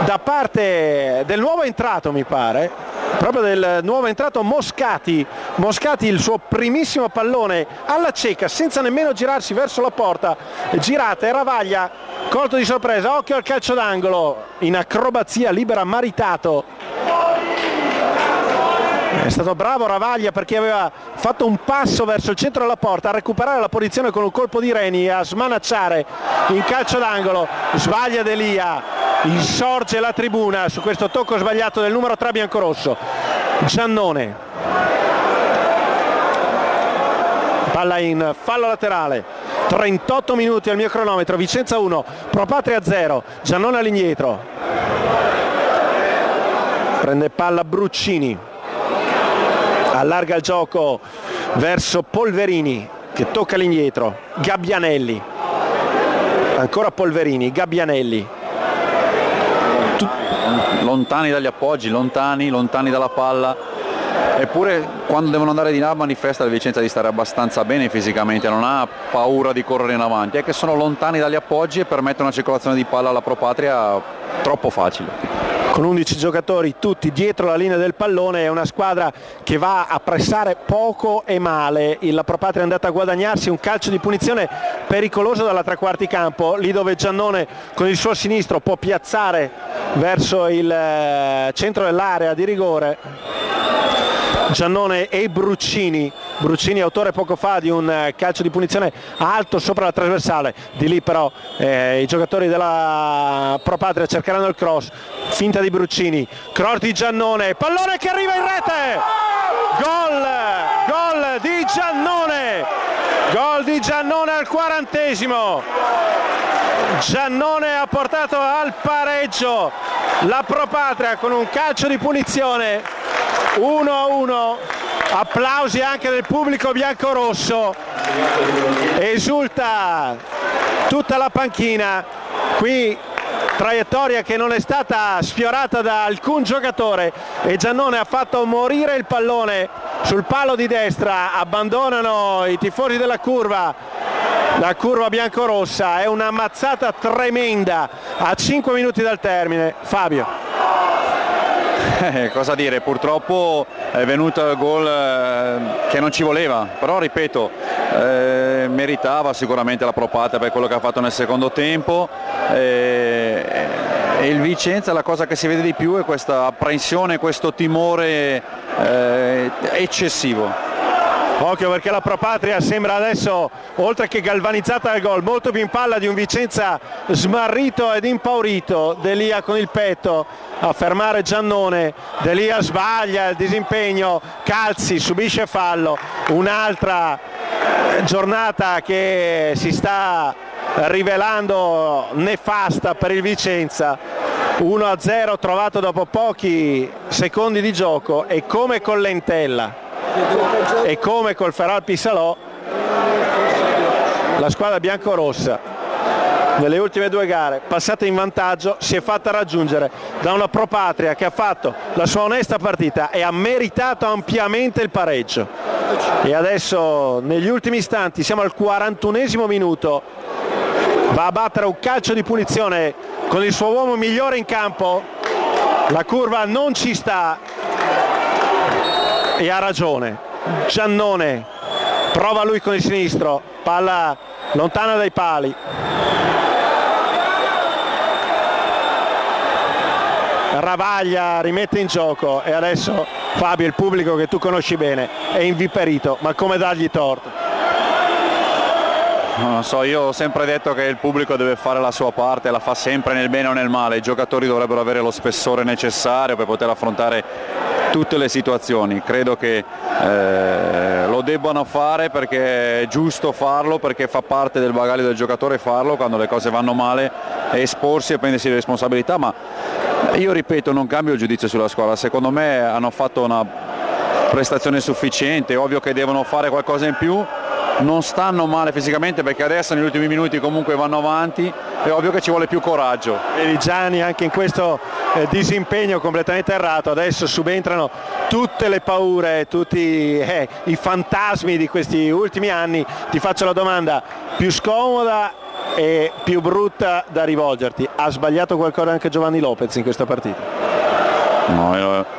da parte del nuovo entrato, mi pare, proprio del nuovo entrato Moscati. Moscati, il suo primissimo pallone alla cieca, senza nemmeno girarsi verso la porta, girata e Ravaglia colto di sorpresa. Occhio al calcio d'angolo in acrobazia libera Maritato. È stato bravo Ravaglia perché aveva fatto un passo verso il centro della porta a recuperare la posizione con un colpo di Reni e a smanacciare in calcio d'angolo. Sbaglia Delia, insorge la tribuna su questo tocco sbagliato del numero 3 biancorosso. Giannone, palla in fallo laterale, 38 minuti al mio cronometro, Vicenza 1, Pro Patria 0. Giannone all'indietro, prende palla Bruccini, allarga il gioco verso Polverini che tocca all'indietro. Gabbianelli, ancora Polverini, Gabbianelli, lontani dagli appoggi, lontani dalla palla, eppure quando devono andare di là manifesta la Vicenza di stare abbastanza bene fisicamente, non ha paura di correre in avanti, è che sono lontani dagli appoggi e permettono una circolazione di palla alla Pro Patria troppo facile. Con 11 giocatori tutti dietro la linea del pallone, è una squadra che va a pressare poco e male. La Pro Patria è andata a guadagnarsi un calcio di punizione pericoloso dalla tre quarti campo, lì dove Giannone con il suo sinistro può piazzare verso il centro dell'area di rigore. Giannone e Bruccini, autore poco fa di un calcio di punizione alto sopra la trasversale. Di lì però i giocatori della Pro Patria cercheranno il cross, finta di Bruccini, cross di Giannone, pallone che arriva in rete, gol di Giannone, gol di Giannone al 40esimo. Giannone ha portato al pareggio la Pro Patria con un calcio di punizione, 1-1. Applausi anche del pubblico biancorosso, esulta tutta la panchina. Qui traiettoria che non è stata sfiorata da alcun giocatore e Giannone ha fatto morire il pallone sul palo di destra. Abbandonano i tifosi della curva, la curva biancorossa. È una mazzata tremenda a 5 minuti dal termine. Fabio. Cosa dire, purtroppo è venuto il gol che non ci voleva, però ripeto, meritava sicuramente la Pro Patria per quello che ha fatto nel secondo tempo, e il Vicenza, la cosa che si vede di più è questa apprensione, questo timore eccessivo. Occhio perché la Pro Patria sembra adesso, oltre che galvanizzata dal gol, molto più in palla di un Vicenza smarrito ed impaurito. Delia con il petto a fermare Giannone, Delia sbaglia il disimpegno, Calzi subisce fallo. Un'altra giornata che si sta rivelando nefasta per il Vicenza. 1-0 trovato dopo pochi secondi di gioco, e come con Lentella e come col Feral Pissalò la squadra biancorossa nelle ultime due gare passate in vantaggio si è fatta raggiungere da una Pro Patria che ha fatto la sua onesta partita e ha meritato ampiamente il pareggio. E adesso negli ultimi istanti, siamo al 41esimo minuto, va a battere un calcio di punizione con il suo uomo migliore in campo. La curva non ci sta, e ha ragione. Giannone prova lui con il sinistro, palla lontana dai pali. Ravaglia rimette in gioco e adesso Fabio, il pubblico che tu conosci bene, è inviperito, ma come dargli torto? Non so, io ho sempre detto che il pubblico deve fare la sua parte, la fa sempre nel bene o nel male. I giocatori dovrebbero avere lo spessore necessario per poter affrontare tutte le situazioni. Credo che lo debbano fare perché è giusto farlo, perché fa parte del bagaglio del giocatore farlo quando le cose vanno male, e esporsi e prendersi le responsabilità. Ma io ripeto, non cambio il giudizio sulla squadra, secondo me hanno fatto una prestazione sufficiente. È ovvio che devono fare qualcosa in più, non stanno male fisicamente perché adesso negli ultimi minuti comunque vanno avanti, è ovvio che ci vuole più coraggio. Vedi Gianni, anche in questo disimpegno completamente errato, adesso subentrano tutte le paure, tutti i fantasmi di questi ultimi anni. Ti faccio la domanda più scomoda e più brutta da rivolgerti: ha sbagliato qualcosa anche Giovanni Lopez in questa partita? No,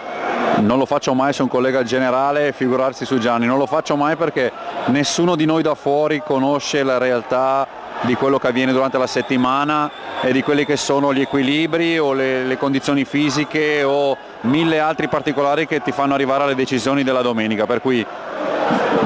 non lo faccio mai su un collega generale, figurarsi su Gianni, non lo faccio mai perché nessuno di noi da fuori conosce la realtà di quello che avviene durante la settimana e di quelli che sono gli equilibri o le condizioni fisiche o mille altri particolari che ti fanno arrivare alle decisioni della domenica, per cui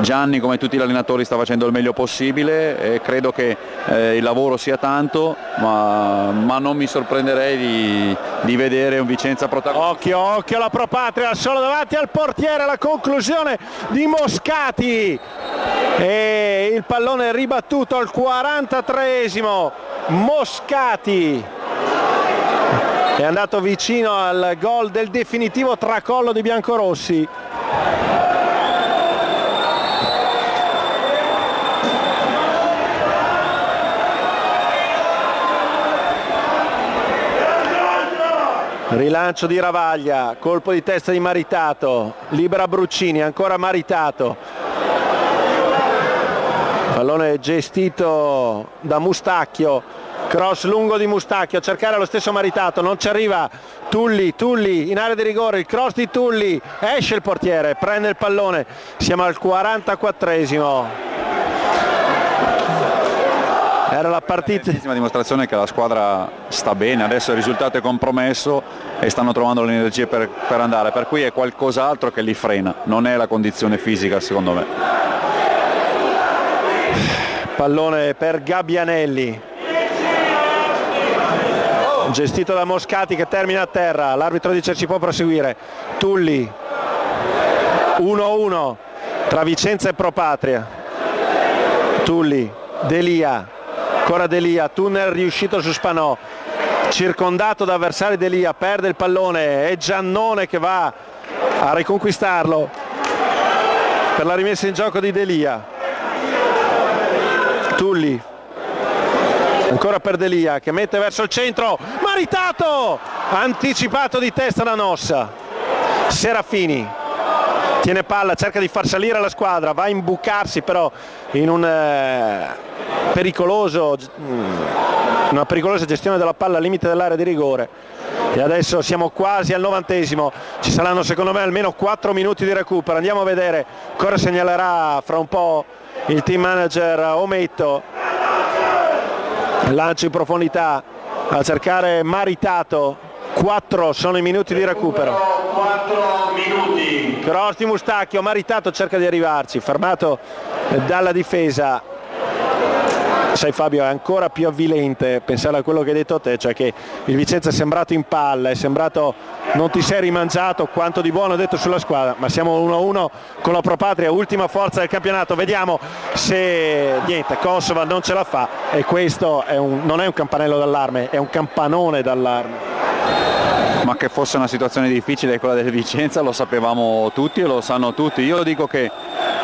Gianni, come tutti gli allenatori, sta facendo il meglio possibile e credo che il lavoro sia tanto, ma non mi sorprenderei di vedere un Vicenza protagonista. Occhio la Pro Patria, solo davanti al portiere, la conclusione di Moscati e il pallone ribattuto al 43esimo. Moscati è andato vicino al gol del definitivo tracollo di biancorossi. Rilancio di Ravaglia, colpo di testa di Maritato, libera Bruccini, ancora Maritato, pallone gestito da Mustacchio, cross lungo di Mustacchio a cercare lo stesso Maritato, non ci arriva. Tulli in area di rigore, il cross di Tulli, esce il portiere, prende il pallone, siamo al 44esimo. Era la partita. L'ultima dimostrazione che la squadra sta bene, adesso il risultato è compromesso e stanno trovando le energie per andare, per cui è qualcos'altro che li frena, non è la condizione fisica secondo me. Pallone per Gabbianelli, gestito da Moscati che termina a terra, l'arbitro dice ci può proseguire. Tulli, 1-1 tra Vicenza e Pro Patria. Tulli, Delia, ancora Delia, tunnel riuscito su Spanò, circondato da avversari. Delia perde il pallone, è Giannone che va a riconquistarlo per la rimessa in gioco di Delia. Tulli, ancora per Delia che mette verso il centro, Maritato, anticipato di testa da Nossa. Serafini tiene palla, cerca di far salire la squadra, va a imbucarsi però in una pericolosa gestione della palla al limite dell'area di rigore. E adesso siamo quasi al 90esimo, ci saranno secondo me almeno 4 minuti di recupero. Andiamo a vedere cosa segnalerà fra un po' il team manager Ometto. Lancio in profondità a cercare Maritato. 4 sono i minuti di recupero. 4 minuti. Cross di Mustacchio, Maritato cerca di arrivarci, fermato dalla difesa. Sai Fabio, è ancora più avvilente pensare a quello che hai detto te, cioè che il Vicenza è sembrato in palla, è sembrato non ti sei rimangiato quanto di buono detto sulla squadra, ma siamo 1-1 con la Pro Patria, ultima forza del campionato. Vediamo se niente, Kosova non ce la fa e questo non è un campanello d'allarme, è un campanone d'allarme. Ma che fosse una situazione difficile quella del Vicenza lo sapevamo tutti e lo sanno tutti. Io dico che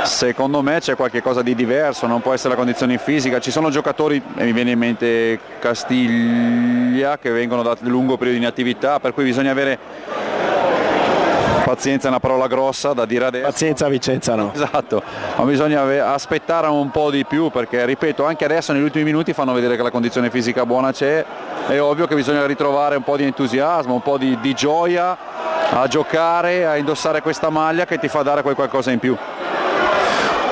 secondo me c'è qualche cosa di diverso, non può essere la condizione fisica, ci sono giocatori, e mi viene in mente Castiglia, che vengono da lungo periodo di inattività, per cui bisogna avere pazienza, è una parola grossa da dire adesso. Pazienza Vicenza no. Esatto, ma bisogna aspettare un po' di più perché, ripeto, anche adesso negli ultimi minuti fanno vedere che la condizione fisica buona c'è. È ovvio che bisogna ritrovare un po' di entusiasmo, un po' di gioia a giocare, a indossare questa maglia che ti fa dare quel qualcosa in più.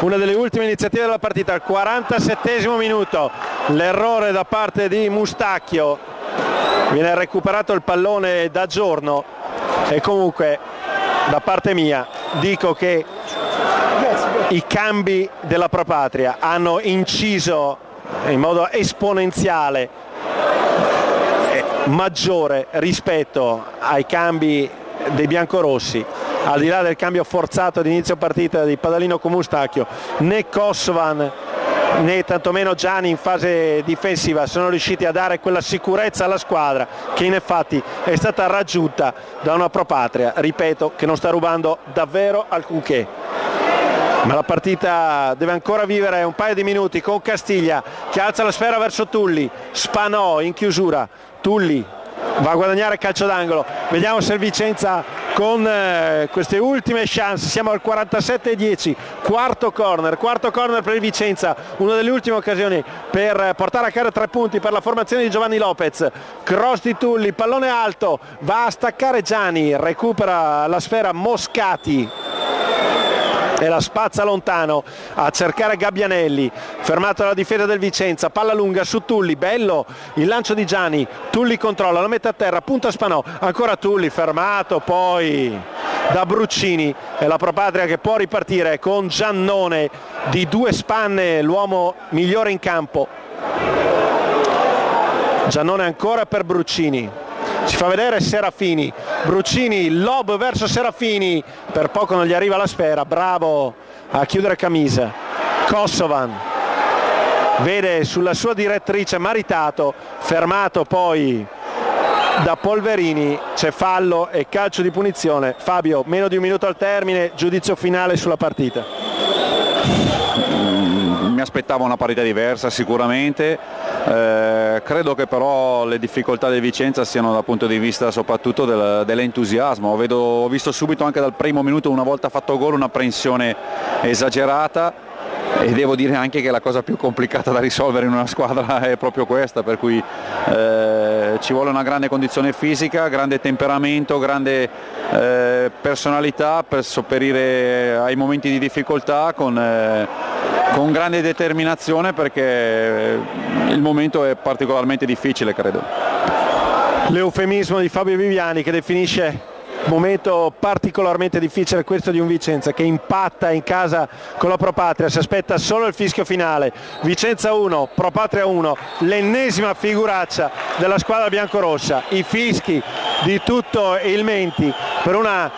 Una delle ultime iniziative della partita, al 47esimo minuto, l'errore da parte di Mustacchio, viene recuperato il pallone da Giorno e comunque da parte mia dico che i cambi della Pro Patria hanno inciso in modo esponenziale maggiore rispetto ai cambi dei biancorossi. Al di là del cambio forzato di inizio partita di Padalino con Mustacchio, né Kosovan né tantomeno Gianni in fase difensiva sono riusciti a dare quella sicurezza alla squadra che in effetti è stata raggiunta da una Pro Patria, ripeto, che non sta rubando davvero alcunché. Ma la partita deve ancora vivere un paio di minuti con Castiglia che alza la sfera verso Tulli, Spanò in chiusura, Tulli va a guadagnare calcio d'angolo, vediamo se il Vicenza con queste ultime chance, siamo al 47-10, quarto corner per il Vicenza, una delle ultime occasioni per portare a casa 3 punti per la formazione di Giovanni Lopez, cross di Tulli, pallone alto, va a staccare Gianni, recupera la sfera Moscati e la spazza lontano a cercare Gabbianelli, fermato dalla difesa del Vicenza, palla lunga su Tulli, bello il lancio di Gianni, Tulli controlla, lo mette a terra, punta Spanò, ancora Tulli, fermato poi da Bruccini, e la Pro Patria che può ripartire con Giannone di 2 spanne, l'uomo migliore in campo. Giannone ancora per Bruccini, si fa vedere Serafini, Bruccini, lob verso Serafini, per poco non gli arriva la sfera, bravo a chiudere camisa. Kosovan vede sulla sua direttrice Maritato, fermato poi da Polverini, c'è fallo e calcio di punizione. Fabio, meno di un minuto al termine, giudizio finale sulla partita. Mi aspettavo una parità diversa sicuramente, credo che però le difficoltà del Vicenza siano dal punto di vista soprattutto dell'entusiasmo. Ho visto subito anche dal primo minuto, una volta fatto gol, un'apprensione esagerata, e devo dire anche che la cosa più complicata da risolvere in una squadra è proprio questa, per cui ci vuole una grande condizione fisica, grande temperamento, grande personalità per sopperire ai momenti di difficoltà con grande determinazione, perché il momento è particolarmente difficile, credo. L'eufemismo di Fabio Viviani che definisce momento particolarmente difficile questo di un Vicenza che impatta in casa con la Pro Patria, si aspetta solo il fischio finale. Vicenza 1, Pro Patria 1, l'ennesima figuraccia della squadra biancorossa, i fischi di tutto il Menti per una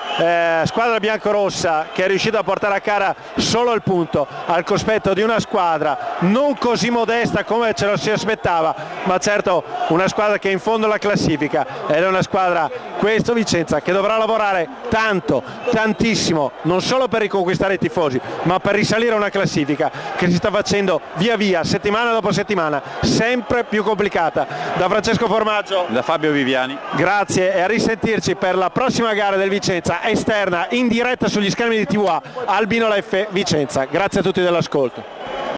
squadra biancorossa che è riuscita a portare a cara solo il punto al cospetto di una squadra non così modesta come ce lo si aspettava, ma certo una squadra che è in fondo alla classifica, ed è una squadra, questo Vicenza, che dovrà lavorare tanto, tantissimo, non solo per riconquistare i tifosi, ma per risalire a una classifica che si sta facendo via via, settimana dopo settimana, sempre più complicata. Da Francesco Formaggio, da Fabio Viviani, grazie e a risentirci per la prossima gara del Vicenza esterna in diretta sugli schermi di TVA Albino Leffe Vicenza. Grazie a tutti dell'ascolto.